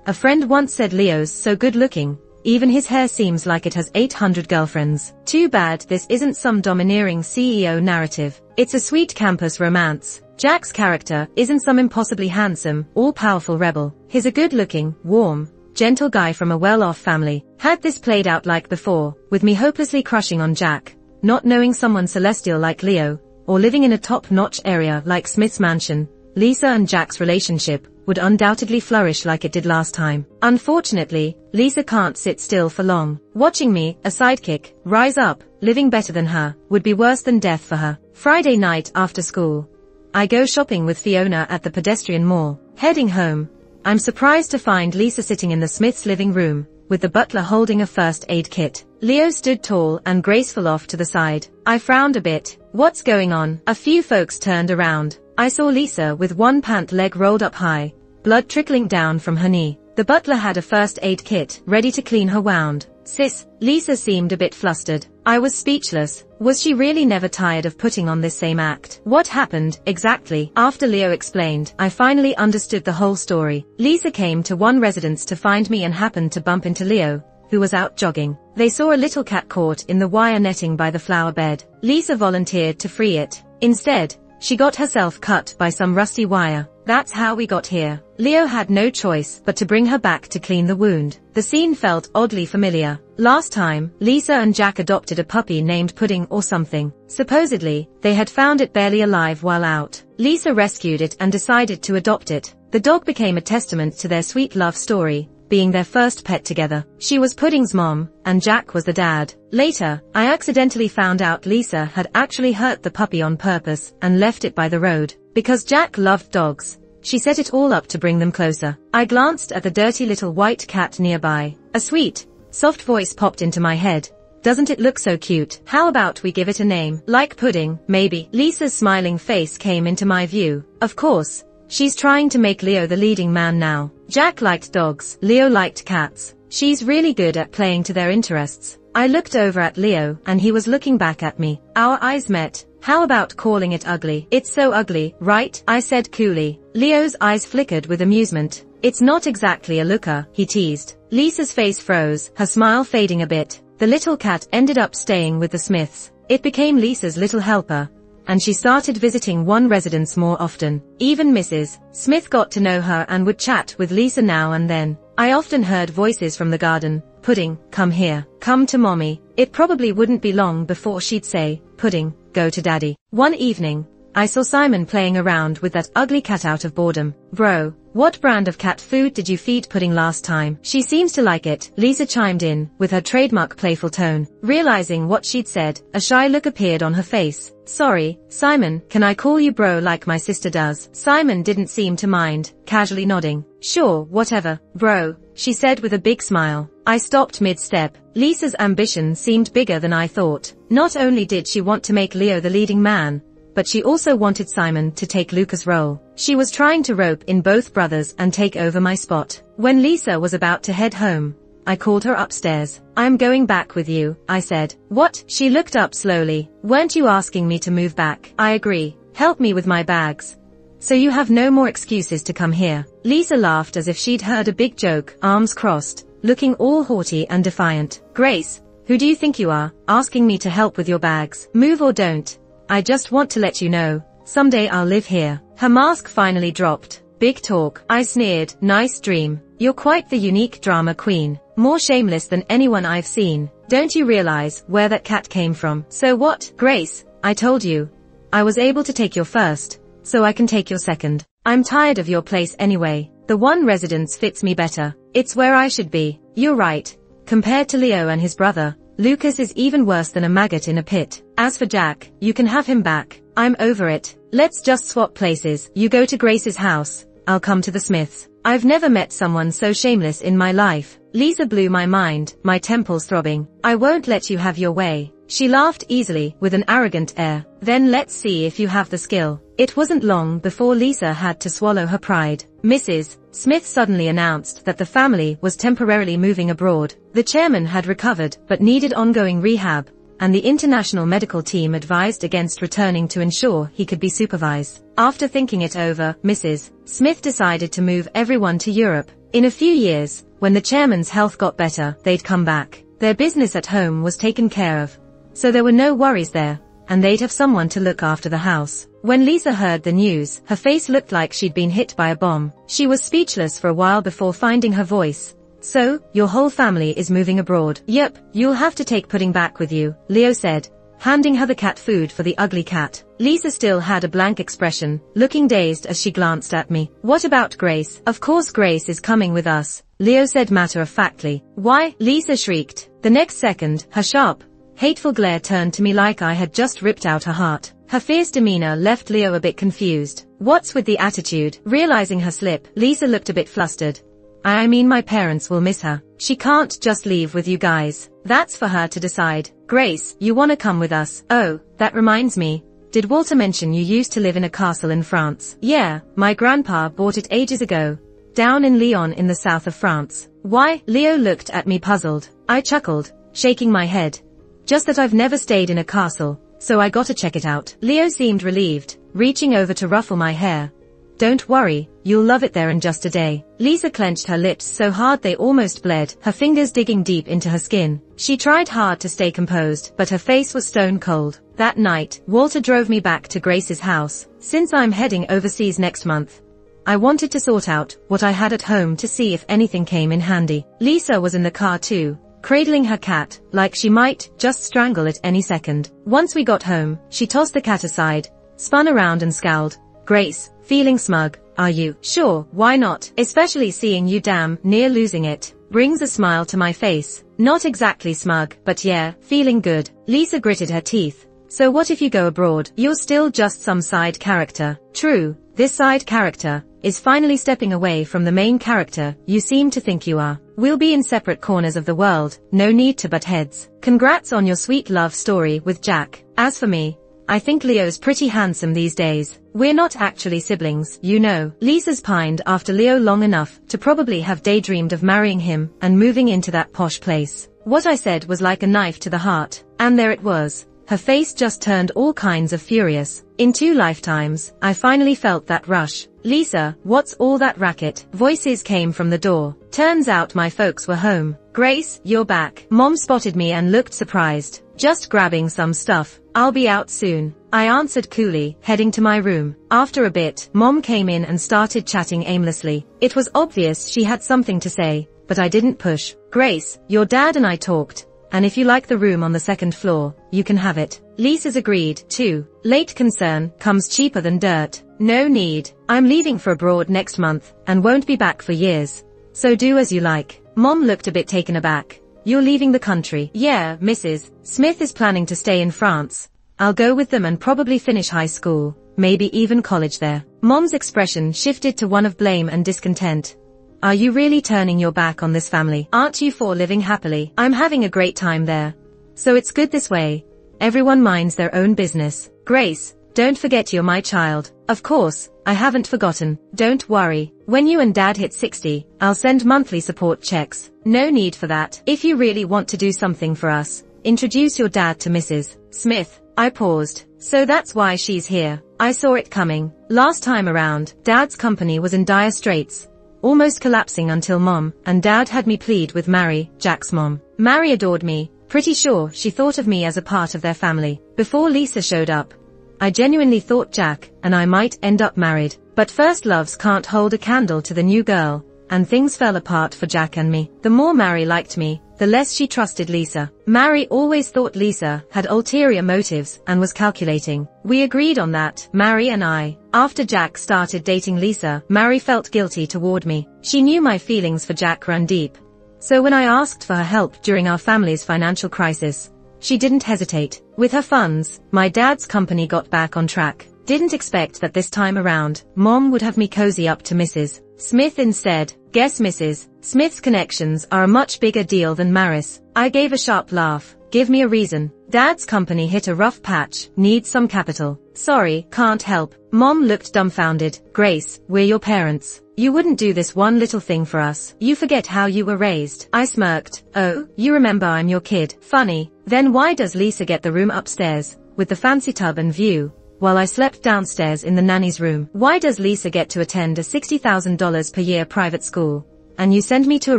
A friend once said Leo's so good looking, even his hair seems like it has 800 girlfriends. Too bad this isn't some domineering CEO narrative. It's a sweet campus romance. Jack's character isn't some impossibly handsome, all-powerful rebel. He's a good-looking, warm, gentle guy from a well-off family. Had this played out like before, with me hopelessly crushing on Jack, not knowing someone celestial like Leo, or living in a top-notch area like Smith's Mansion, Lisa and Jack's relationship would undoubtedly flourish like it did last time. Unfortunately, Lisa can't sit still for long. Watching me, a sidekick, rise up, living better than her, would be worse than death for her. Friday night after school. I go shopping with Fiona at the pedestrian mall. Heading home, I'm surprised to find Lisa sitting in the Smiths' living room, with the butler holding a first aid kit. Leo stood tall and graceful off to the side. I frowned a bit. What's going on? A few folks turned around. I saw Lisa with one pant leg rolled up high, blood trickling down from her knee. The butler had a first aid kit ready to clean her wound. Sis, Lisa seemed a bit flustered. I was speechless. Was she really never tired of putting on this same act? What happened, exactly? After Leo explained, I finally understood the whole story. Lisa came to one residence to find me and happened to bump into Leo, who was out jogging. They saw a little cat caught in the wire netting by the flower bed. Lisa volunteered to free it. Instead, she got herself cut by some rusty wire. That's how we got here. Leo had no choice but to bring her back to clean the wound. The scene felt oddly familiar. Last time, Lisa and Jack adopted a puppy named Pudding or something. Supposedly, they had found it barely alive while out. Lisa rescued it and decided to adopt it. The dog became a testament to their sweet love story, being their first pet together. She was Pudding's mom, and Jack was the dad. Later, I accidentally found out Lisa had actually hurt the puppy on purpose and left it by the road. Because Jack loved dogs, she set it all up to bring them closer. I glanced at the dirty little white cat nearby. A sweet, soft voice popped into my head. Doesn't it look so cute? How about we give it a name? Like Pudding, maybe. Lisa's smiling face came into my view. Of course, she's trying to make Leo the leading man now. Jack liked dogs. Leo liked cats. She's really good at playing to their interests. I looked over at Leo, and he was looking back at me. Our eyes met. How about calling it ugly? It's so ugly, right? I said coolly. Leo's eyes flickered with amusement. It's not exactly a looker, he teased. Lisa's face froze, her smile fading a bit. The little cat ended up staying with the Smiths. It became Lisa's little helper, and she started visiting one residence more often. Even Mrs. Smith got to know her and would chat with Lisa now and then. I often heard voices from the garden. Pudding, come here. Come to mommy. It probably wouldn't be long before she'd say, Pudding, go to daddy. One evening, I saw Simon playing around with that ugly cat out of boredom. Bro, what brand of cat food did you feed Pudding last time? She seems to like it, Lisa chimed in, with her trademark playful tone. Realizing what she'd said, a shy look appeared on her face. Sorry, Simon, can I call you bro like my sister does? Simon didn't seem to mind, casually nodding. Sure, whatever, bro, she said with a big smile. I stopped mid-step. Lisa's ambition seemed bigger than I thought. Not only did she want to make Leo the leading man, but she also wanted Simon to take Luca's role. She was trying to rope in both brothers and take over my spot. When Lisa was about to head home, I called her upstairs. I'm going back with you, I said. What? She looked up slowly. Weren't you asking me to move back? I agree. Help me with my bags. So you have no more excuses to come here. Lisa laughed as if she'd heard a big joke, arms crossed, looking all haughty and defiant. Grace, who do you think you are, asking me to help with your bags? Move or don't. I just want to let you know, someday I'll live here. Her mask finally dropped. Big talk. I sneered. Nice dream. You're quite the unique drama queen. More shameless than anyone I've seen. Don't you realize where that cat came from? So what? Grace, I told you. I was able to take your first, so I can take your second. I'm tired of your place anyway. The one residence fits me better. It's where I should be. You're right. Compared to Leo and his brother, Lucas is even worse than a maggot in a pit. As for Jack, you can have him back. I'm over it. Let's just swap places. You go to Grace's house. I'll come to the Smiths. I've never met someone so shameless in my life. Lisa blew my mind, my temples throbbing. I won't let you have your way. She laughed easily, with an arrogant air. Then let's see if you have the skill. It wasn't long before Lisa had to swallow her pride. Mrs. Smith suddenly announced that the family was temporarily moving abroad. The chairman had recovered but needed ongoing rehab, and the international medical team advised against returning to ensure he could be supervised. After thinking it over, Mrs. Smith decided to move everyone to Europe. In a few years, when the chairman's health got better, they'd come back. Their business at home was taken care of, so there were no worries there, and they'd have someone to look after the house. When Lisa heard the news, her face looked like she'd been hit by a bomb. She was speechless for a while before finding her voice. So, your whole family is moving abroad? Yep, you'll have to take Pudding back with you, Leo said, handing her the cat food for the ugly cat. Lisa still had a blank expression, looking dazed as she glanced at me. What about Grace? Of course Grace is coming with us, Leo said matter-of-factly. Why? Lisa shrieked. The next second, her sharp, hateful glare turned to me like I had just ripped out her heart. Her fierce demeanor left Leo a bit confused. What's with the attitude? Realizing her slip, Lisa looked a bit flustered. I mean my parents will miss her. She can't just leave with you guys. That's for her to decide. Grace, you wanna come with us? Oh, that reminds me. Did Walter mention you used to live in a castle in France? Yeah, my grandpa bought it ages ago. Down in Lyon in the south of France. Why? Leo looked at me puzzled. I chuckled, shaking my head. Just that I've never stayed in a castle, so I gotta check it out. Leo seemed relieved, reaching over to ruffle my hair. Don't worry, you'll love it there in just a day. Lisa clenched her lips so hard they almost bled, her fingers digging deep into her skin. She tried hard to stay composed, but her face was stone cold. That night, Walter drove me back to Grace's house. Since I'm heading overseas next month, I wanted to sort out what I had at home to see if anything came in handy. Lisa was in the car too, cradling her cat, like she might just strangle it any second. Once we got home, she tossed the cat aside, spun around and scowled. Grace, feeling smug, are you? Sure, why not? Especially seeing you damn near losing it. Brings a smile to my face. Not exactly smug, but yeah, feeling good. Lisa gritted her teeth. So what if you go abroad? You're still just some side character. True, this side character is finally stepping away from the main character you seem to think you are. We'll be in separate corners of the world, no need to butt heads. Congrats on your sweet love story with Jack. As for me, I think Leo's pretty handsome these days. We're not actually siblings, you know. Lisa's pined after Leo long enough to probably have daydreamed of marrying him and moving into that posh place. What I said was like a knife to the heart, and there it was. Her face just turned all kinds of furious. In 2 lifetimes, I finally felt that rush. Lisa, what's all that racket? Voices came from the door. Turns out my folks were home. Grace, you're back. Mom spotted me and looked surprised. Just grabbing some stuff. I'll be out soon. I answered coolly, heading to my room. After a bit, Mom came in and started chatting aimlessly. It was obvious she had something to say, but I didn't push. Grace, your dad and I talked, and if you like the room on the 2nd floor, you can have it. Lisa's agreed, too. Late concern comes cheaper than dirt. No need. I'm leaving for abroad next month, and won't be back for years. So do as you like. Mom looked a bit taken aback. You're leaving the country? Yeah, Mrs. Smith is planning to stay in France. I'll go with them and probably finish high school, maybe even college there. Mom's expression shifted to one of blame and discontent. Are you really turning your back on this family? Aren't you 4 living happily? I'm having a great time there. So it's good this way. Everyone minds their own business. Grace, don't forget you're my child. Of course, I haven't forgotten. Don't worry. When you and Dad hit 60, I'll send monthly support checks. No need for that. If you really want to do something for us, introduce your dad to Mrs. Smith. I paused. So that's why she's here. I saw it coming. Last time around, Dad's company was in dire straits, almost collapsing until Mom and Dad had me plead with Mary, Jack's mom. Mary adored me. Pretty sure she thought of me as a part of their family. Before Lisa showed up, I genuinely thought Jack and I might end up married. But first loves can't hold a candle to the new girl, and things fell apart for Jack and me. The more Mary liked me, the less she trusted Lisa. Mary always thought Lisa had ulterior motives and was calculating. We agreed on that, Mary and I. After Jack started dating Lisa, Mary felt guilty toward me. She knew my feelings for Jack ran deep. So when I asked for her help during our family's financial crisis, she didn't hesitate. With her funds, my dad's company got back on track. Didn't expect that this time around, Mom would have me cozy up to Mrs. Smith instead. Guess Mrs. Smith's connections are a much bigger deal than Maris. I gave a sharp laugh. Give me a reason. Dad's company hit a rough patch, needs some capital. Sorry, can't help. Mom looked dumbfounded. Grace, we're your parents. You wouldn't do this one little thing for us. You forget how you were raised. I smirked. Oh, you remember I'm your kid. Funny. Then why does Lisa get the room upstairs, with the fancy tub and view, while I slept downstairs in the nanny's room? Why does Lisa get to attend a $60,000 per year private school, and you send me to a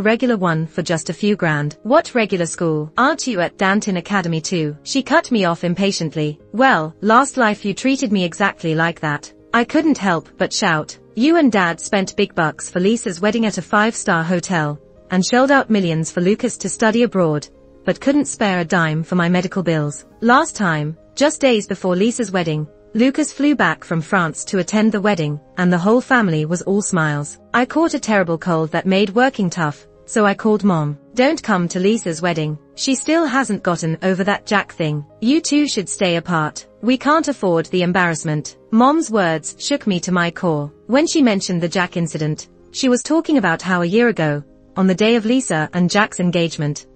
regular one for just a few grand? What regular school? Aren't you at Danton Academy too? She cut me off impatiently. Well, last life you treated me exactly like that. I couldn't help but shout. You and Dad spent big bucks for Lisa's wedding at a 5-star hotel, and shelled out millions for Lucas to study abroad, but couldn't spare a dime for my medical bills. Last time, just days before Lisa's wedding, Lucas flew back from France to attend the wedding, and the whole family was all smiles. I caught a terrible cold that made working tough, so I called Mom. Don't come to Lisa's wedding. She still hasn't gotten over that Jack thing. You two should stay apart. We can't afford the embarrassment. Mom's words shook me to my core. When she mentioned the Jack incident, she was talking about how a year ago, on the day of Lisa and Jack's engagement,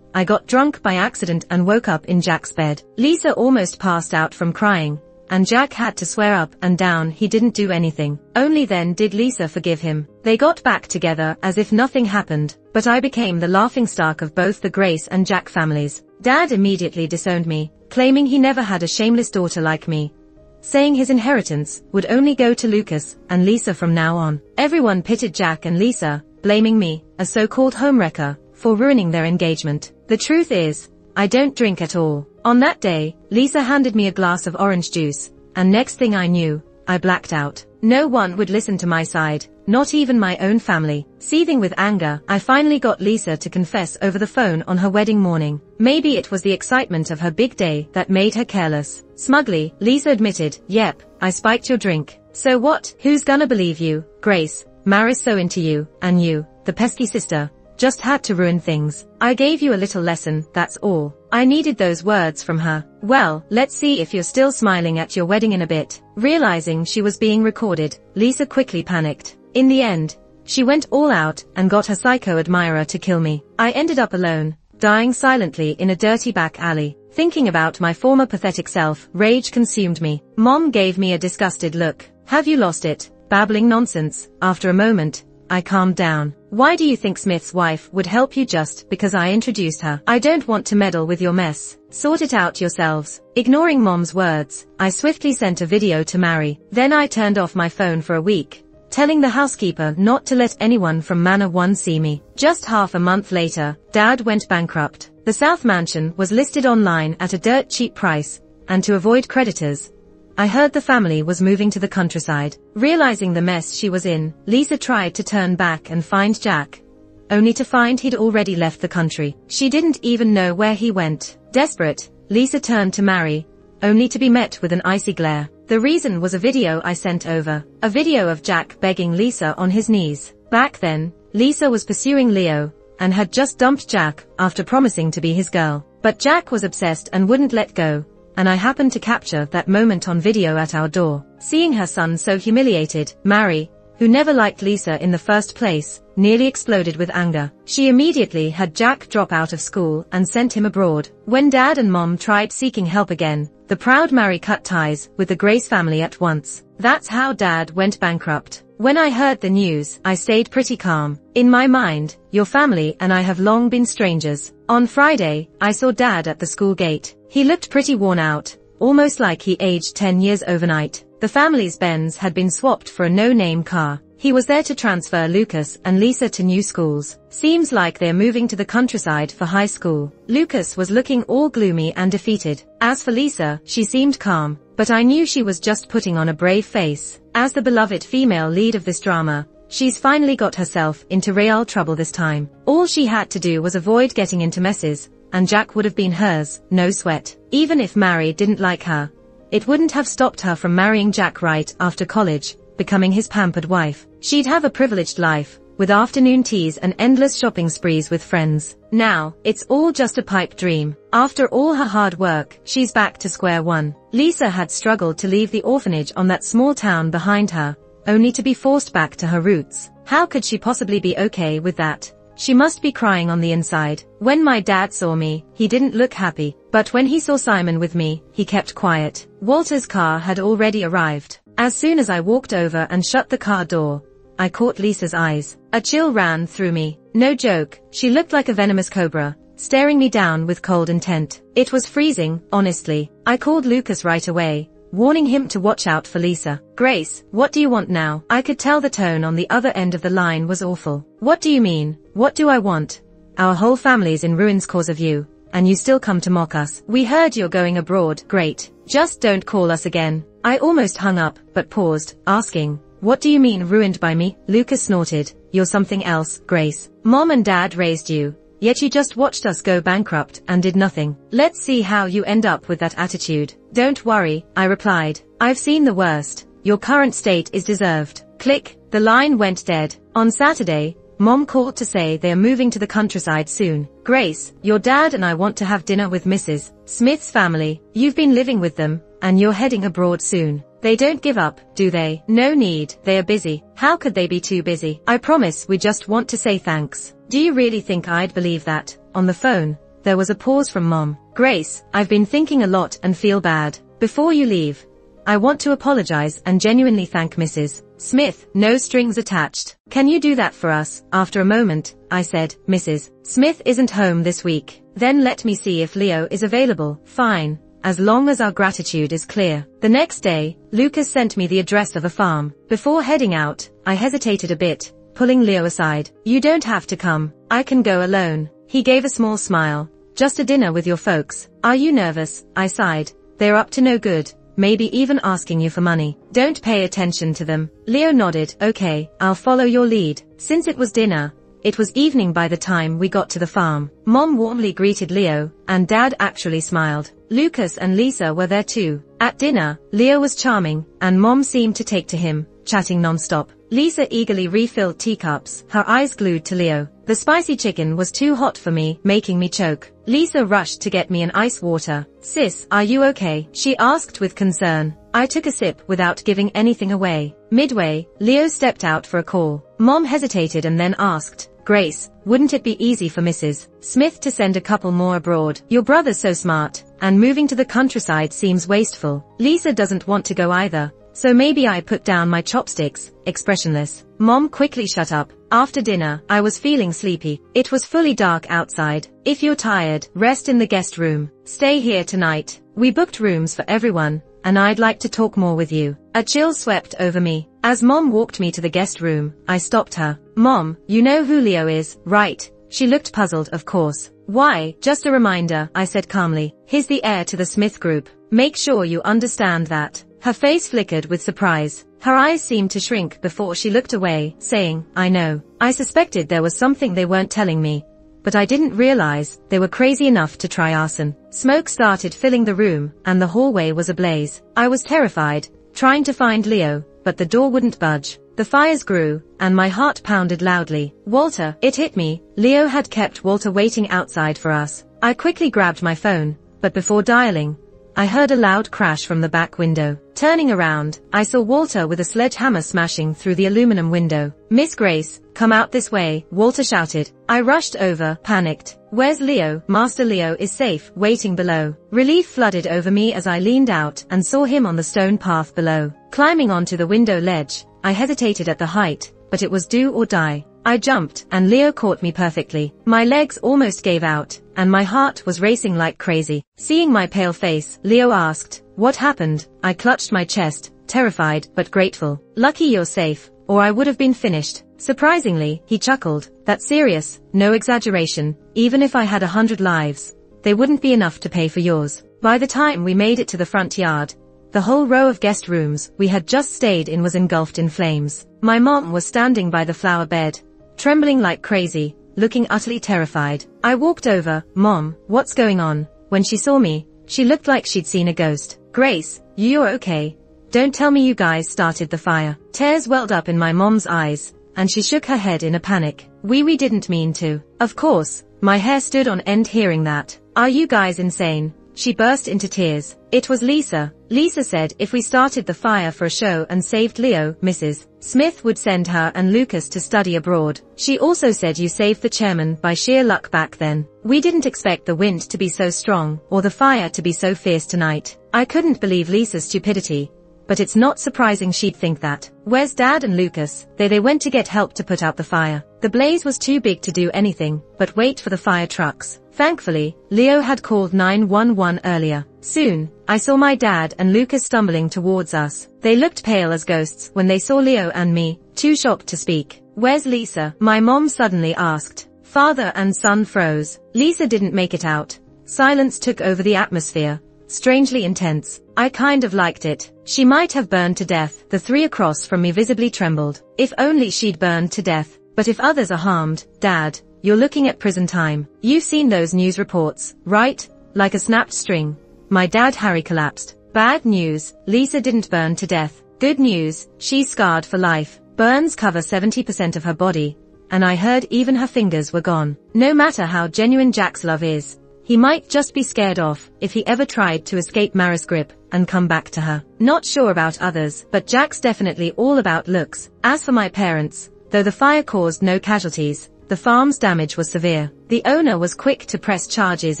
I got drunk by accident and woke up in Jack's bed. Lisa almost passed out from crying, and Jack had to swear up and down he didn't do anything. Only then did Lisa forgive him. They got back together as if nothing happened, but I became the laughingstock of both the Grace and Jack families. Dad immediately disowned me, claiming he never had a shameless daughter like me, saying his inheritance would only go to Lucas and Lisa from now on. Everyone pitted Jack and Lisa, blaming me, a so-called homewrecker, for ruining their engagement. The truth is, I don't drink at all. On that day, Lisa handed me a glass of orange juice, and next thing I knew, I blacked out. No one would listen to my side, not even my own family. Seething with anger, I finally got Lisa to confess over the phone on her wedding morning. Maybe it was the excitement of her big day that made her careless. Smugly, Lisa admitted, "Yep, I spiked your drink." "So what? Who's gonna believe you, Grace? Mary's so into you, and you, the pesky sister, just had to ruin things. I gave you a little lesson, that's all." I needed those words from her. "Well, let's see if you're still smiling at your wedding in a bit." Realizing she was being recorded, Lisa quickly panicked. In the end, she went all out and got her psycho admirer to kill me. I ended up alone, dying silently in a dirty back alley. Thinking about my former pathetic self, rage consumed me. Mom gave me a disgusted look. "Have you lost it? Babbling nonsense." After a moment, I calmed down. "Why do you think Smith's wife would help you just because I introduced her? I don't want to meddle with your mess. Sort it out yourselves." Ignoring Mom's words, I swiftly sent a video to Mary. Then I turned off my phone for a week, telling the housekeeper not to let anyone from Manor 1 see me. Just half a month later, Dad went bankrupt. The South Mansion was listed online at a dirt cheap price, and to avoid creditors, I heard the family was moving to the countryside. Realizing the mess she was in, Lisa tried to turn back and find Jack, only to find he'd already left the country. She didn't even know where he went. Desperate, Lisa turned to Mary, only to be met with an icy glare. The reason was a video I sent over. A video of Jack begging Lisa on his knees. Back then, Lisa was pursuing Leo, and had just dumped Jack after promising to be his girl. But Jack was obsessed and wouldn't let go, and I happened to capture that moment on video at our door. Seeing her son so humiliated, Mary, who never liked Lisa in the first place, nearly exploded with anger. She immediately had Jack drop out of school and sent him abroad. When Dad and Mom tried seeking help again, the proud Mary cut ties with the Grace family at once. That's how Dad went bankrupt. When I heard the news, I stayed pretty calm. In my mind, your family and I have long been strangers. On Friday, I saw Dad at the school gate. He looked pretty worn out, almost like he aged 10 years overnight. The family's Benz had been swapped for a no-name car. He was there to transfer Lucas and Lisa to new schools. Seems like they're moving to the countryside for high school. Lucas was looking all gloomy and defeated. As for Lisa, she seemed calm, but I knew she was just putting on a brave face. As the beloved female lead of this drama, she's finally got herself into real trouble this time. All she had to do was avoid getting into messes, and Jack would have been hers, no sweat. Even if Mary didn't like her, it wouldn't have stopped her from marrying Jack right after college, becoming his pampered wife. She'd have a privileged life, with afternoon teas and endless shopping sprees with friends. Now, it's all just a pipe dream. After all her hard work, she's back to square one. Lisa had struggled to leave the orphanage on that small town behind her, only to be forced back to her roots. How could she possibly be okay with that? She must be crying on the inside. When my dad saw me, he didn't look happy, but when he saw Simon with me, he kept quiet. Walter's car had already arrived. As soon as I walked over and shut the car door, I caught Lisa's eyes. A chill ran through me. No joke, she looked like a venomous cobra, staring me down with cold intent. It was freezing, honestly. I called Lucas right away, warning him to watch out for Lisa. "Grace, what do you want now?" I could tell the tone on the other end of the line was awful. "What do you mean? What do I want? Our whole family's in ruins cause of you, and you still come to mock us. We heard you're going abroad. Great. Just don't call us again." I almost hung up, but paused, asking, "What do you mean ruined by me?" Lucas snorted, "You're something else, Grace. Mom and Dad raised you, yet you just watched us go bankrupt and did nothing. Let's see how you end up with that attitude." "Don't worry," I replied. "I've seen the worst. Your current state is deserved." Click, the line went dead. On Saturday, Mom called to say they are moving to the countryside soon. Grace, your dad and I want to have dinner with Mrs. Smith's family. You've been living with them, and you're heading abroad soon. They don't give up, do they? No need, they are busy. How could they be too busy? I promise we just want to say thanks. Do you really think I'd believe that? On the phone, there was a pause from Mom. Grace, I've been thinking a lot and feel bad. Before you leave, I want to apologize and genuinely thank Mrs. Smith, no strings attached. Can you do that for us? After a moment, I said, Mrs. Smith isn't home this week. Then let me see if Leo is available. Fine, as long as our gratitude is clear. The next day, Lucas sent me the address of a farm. Before heading out, I hesitated a bit, pulling Leo aside. You don't have to come. I can go alone. He gave a small smile. Just a dinner with your folks. Are you nervous? I sighed. They're up to no good. Maybe even asking you for money. Don't pay attention to them. Leo nodded. Okay, I'll follow your lead. Since it was dinner, it was evening by the time we got to the farm. Mom warmly greeted Leo, and Dad actually smiled. Lucas and Lisa were there too. At dinner, Leo was charming, and Mom seemed to take to him, chatting non-stop. Lisa eagerly refilled teacups, her eyes glued to Leo. The spicy chicken was too hot for me, making me choke. Lisa rushed to get me an ice water. Sis, are you okay? She asked with concern. I took a sip without giving anything away. Midway, Leo stepped out for a call. Mom hesitated and then asked, Grace, wouldn't it be easy for Mrs. Smith to send a couple more abroad? Your brother's so smart, and moving to the countryside seems wasteful. Lisa doesn't want to go either. So maybe I put down my chopsticks, expressionless. Mom quickly shut up. After dinner, I was feeling sleepy. It was fully dark outside. If you're tired, rest in the guest room. Stay here tonight. We booked rooms for everyone, and I'd like to talk more with you. A chill swept over me. As Mom walked me to the guest room, I stopped her. Mom, you know who Leo is, right? She looked puzzled, of course. Why? Just a reminder, I said calmly. He's the heir to the Smith Group. Make sure you understand that. Her face flickered with surprise. Her eyes seemed to shrink before she looked away, saying, I know. I suspected there was something they weren't telling me, but I didn't realize they were crazy enough to try arson. Smoke started filling the room, and the hallway was ablaze. I was terrified, trying to find Leo, but the door wouldn't budge. The fires grew, and my heart pounded loudly. Walter, it hit me. Leo had kept Walter waiting outside for us. I quickly grabbed my phone, but before dialing, I heard a loud crash from the back window. Turning around, I saw Walter with a sledgehammer smashing through the aluminum window. Miss Grace, come out this way, Walter shouted. I rushed over, panicked. Where's Leo? Master Leo is safe, waiting below. Relief flooded over me as I leaned out and saw him on the stone path below. Climbing onto the window ledge, I hesitated at the height, but it was do or die. I jumped, and Leo caught me perfectly. My legs almost gave out, and my heart was racing like crazy. Seeing my pale face, Leo asked, what happened? I clutched my chest, terrified but grateful. Lucky you're safe, or I would have been finished. Surprisingly, he chuckled. That's serious, no exaggeration. Even if I had 100 lives, they wouldn't be enough to pay for yours. By the time we made it to the front yard, the whole row of guest rooms we had just stayed in was engulfed in flames. My mom was standing by the flower bed, trembling like crazy, looking utterly terrified. I walked over. Mom, what's going on? When she saw me, she looked like she'd seen a ghost. Grace, you're okay. Don't tell me you guys started the fire. Tears welled up in my mom's eyes, and she shook her head in a panic. We didn't mean to. Of course, my hair stood on end hearing that. Are you guys insane? She burst into tears. It was Lisa. Lisa said if we started the fire for a show and saved Leo, Mrs. Smith would send her and Lucas to study abroad. She also said you saved the chairman by sheer luck back then. We didn't expect the wind to be so strong, or the fire to be so fierce tonight. I couldn't believe Lisa's stupidity, but it's not surprising she'd think that. Where's Dad and Lucas? They went to get help to put out the fire. The blaze was too big to do anything but wait for the fire trucks. Thankfully, Leo had called 911 earlier. Soon, I saw my dad and Lucas stumbling towards us. They looked pale as ghosts when they saw Leo and me, too shocked to speak. Where's Lisa? My mom suddenly asked. Father and son froze. Lisa didn't make it out. Silence took over the atmosphere, strangely intense. I kind of liked it. She might have burned to death. The three across from me visibly trembled. If only she'd burned to death. But if others are harmed, Dad, you're looking at prison time. You've seen those news reports, right? Like a snapped string. My dad Harry collapsed. Bad news, Lisa didn't burn to death. Good news, she's scarred for life. Burns cover 70% of her body, and I heard even her fingers were gone. No matter how genuine Jack's love is, he might just be scared off if he ever tried to escape Mara's grip and come back to her. Not sure about others, but Jack's definitely all about looks. As for my parents, though the fire caused no casualties, the farm's damage was severe. The owner was quick to press charges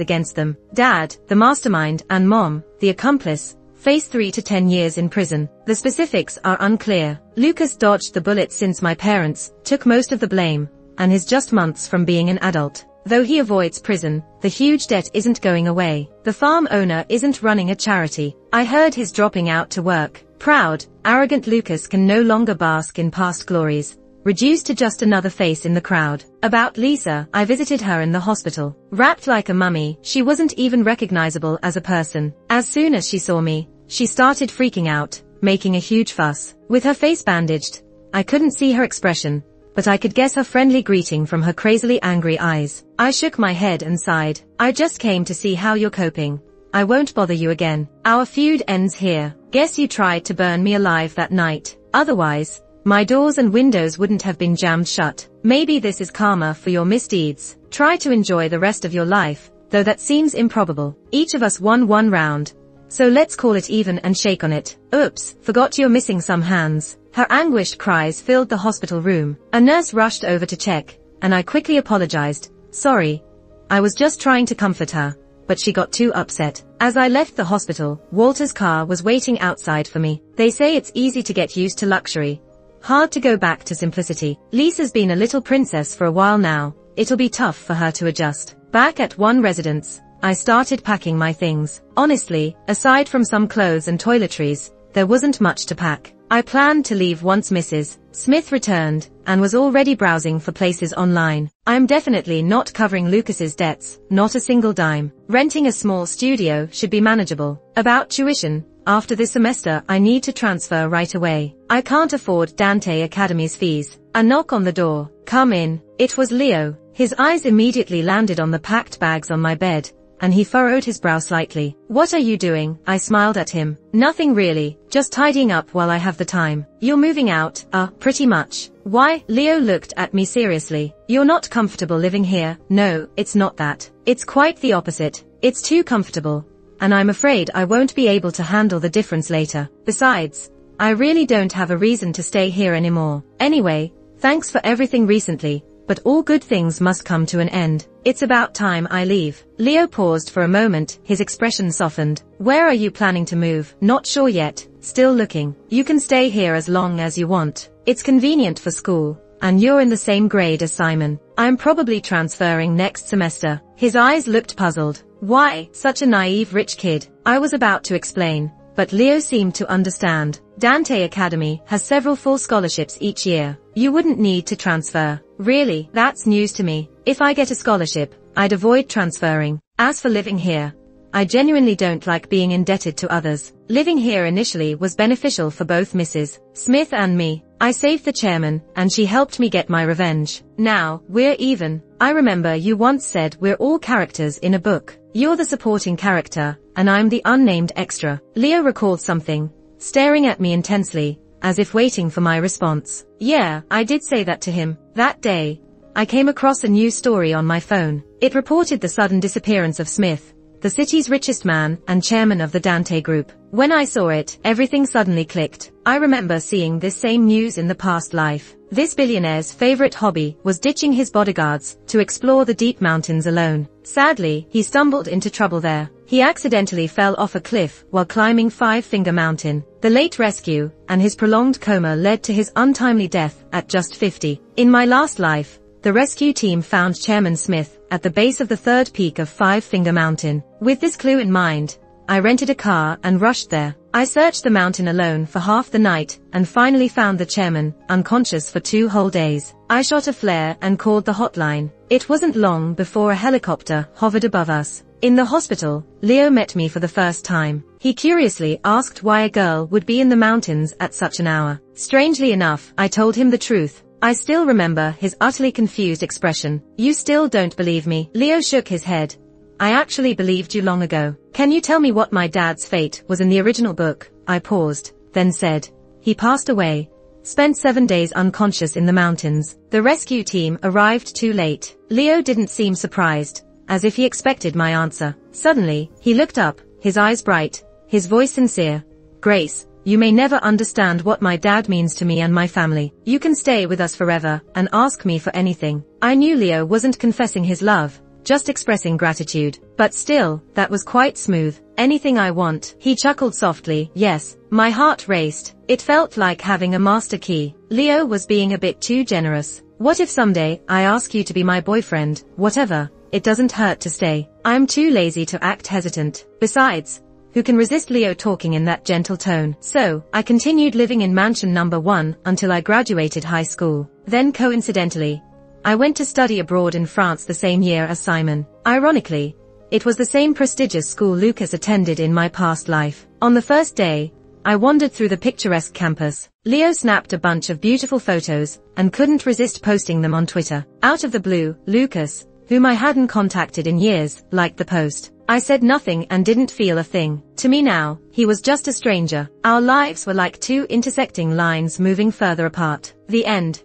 against them. Dad, the mastermind, and Mom, the accomplice, faced 3 to 10 years in prison. The specifics are unclear. Lucas dodged the bullet since my parents took most of the blame, and is just months from being an adult. Though he avoids prison, the huge debt isn't going away. The farm owner isn't running a charity. I heard he's dropping out to work. Proud, arrogant Lucas can no longer bask in past glories, reduced to just another face in the crowd. About Lisa, I visited her in the hospital. Wrapped like a mummy, she wasn't even recognizable as a person. As soon as she saw me, she started freaking out, making a huge fuss. With her face bandaged, I couldn't see her expression, but I could guess her friendly greeting from her crazily angry eyes. I shook my head and sighed. I just came to see how you're coping. I won't bother you again. Our feud ends here. Guess you tried to burn me alive that night. Otherwise, my doors and windows wouldn't have been jammed shut. Maybe this is karma for your misdeeds. Try to enjoy the rest of your life, though that seems improbable. Each of us won one round, so let's call it even and shake on it. Oops, forgot you're missing some hands. Her anguished cries filled the hospital room. A nurse rushed over to check, and I quickly apologized. Sorry. I was just trying to comfort her, but she got too upset. As I left the hospital, Walter's car was waiting outside for me. They say it's easy to get used to luxury, hard to go back to simplicity. Lisa's been a little princess for a while now. It'll be tough for her to adjust. Back at one residence, I started packing my things. Honestly, aside from some clothes and toiletries, there wasn't much to pack. I planned to leave once Mrs. Smith returned, and was already browsing for places online. I'm definitely not covering Lucas's debts, not a single dime. Renting a small studio should be manageable. About tuition, after this semester I need to transfer right away. I can't afford Dante Academy's fees. A knock on the door. Come in. It was Leo. His eyes immediately landed on the packed bags on my bed, and he furrowed his brow slightly. What are you doing? I smiled at him. Nothing really, just tidying up while I have the time. You're moving out? Pretty much. Why? Leo looked at me seriously. You're not comfortable living here? No, it's not that. It's quite the opposite. It's too comfortable, and I'm afraid I won't be able to handle the difference later. Besides, I really don't have a reason to stay here anymore. Anyway, thanks for everything recently, but all good things must come to an end. It's about time I leave. Leo paused for a moment, his expression softened. Where are you planning to move? Not sure yet, still looking. You can stay here as long as you want. It's convenient for school, and you're in the same grade as Simon. I'm probably transferring next semester. His eyes looked puzzled. Why, such a naive rich kid? I was about to explain, but Leo seemed to understand. Dante Academy has several full scholarships each year. You wouldn't need to transfer. Really, that's news to me. If I get a scholarship, I'd avoid transferring. As for living here, I genuinely don't like being indebted to others. Living here initially was beneficial for both Mrs. Smith and me. I saved the chairman, and she helped me get my revenge. Now, we're even. I remember you once said we're all characters in a book. You're the supporting character, and I'm the unnamed extra. Leo recalled something, staring at me intensely, as if waiting for my response. Yeah, I did say that to him. That day, I came across a news story on my phone. It reported the sudden disappearance of Smith, the city's richest man and chairman of the Dante Group. When I saw it, everything suddenly clicked. I remember seeing this same news in the past life. This billionaire's favorite hobby was ditching his bodyguards to explore the deep mountains alone. Sadly, he stumbled into trouble there. He accidentally fell off a cliff while climbing Five Finger Mountain. The late rescue and his prolonged coma led to his untimely death at just 50. In my last life, the rescue team found Chairman Smith at the base of the third peak of Five Finger Mountain. With this clue in mind, I rented a car and rushed there. I searched the mountain alone for half the night and finally found the chairman, unconscious for 2 whole days. I shot a flare and called the hotline. It wasn't long before a helicopter hovered above us. In the hospital, Leo met me for the first time. He curiously asked why a girl would be in the mountains at such an hour. Strangely enough, I told him the truth. I still remember his utterly confused expression. You still don't believe me? Leo shook his head. I actually believed you long ago. Can you tell me what my dad's fate was in the original book? I paused, then said, he passed away, spent 7 days unconscious in the mountains. The rescue team arrived too late. Leo didn't seem surprised, as if he expected my answer. Suddenly, he looked up, his eyes bright, his voice sincere. Grace, you may never understand what my dad means to me and my family. You can stay with us forever, and ask me for anything. I knew Leo wasn't confessing his love, just expressing gratitude. But still, that was quite smooth. Anything I want. He chuckled softly. Yes. My heart raced. It felt like having a master key. Leo was being a bit too generous. What if someday I ask you to be my boyfriend? Whatever. It doesn't hurt to stay. I'm too lazy to act hesitant. Besides, who can resist Leo talking in that gentle tone? So, I continued living in mansion number 1 until I graduated high school. Then coincidentally, I went to study abroad in France the same year as Simon. Ironically, it was the same prestigious school Lucas attended in my past life. On the first day, I wandered through the picturesque campus. Leo snapped a bunch of beautiful photos, and couldn't resist posting them on Twitter. Out of the blue, Lucas, whom I hadn't contacted in years, liked the post. I said nothing and didn't feel a thing. To me now, he was just a stranger. Our lives were like two intersecting lines moving further apart. The end.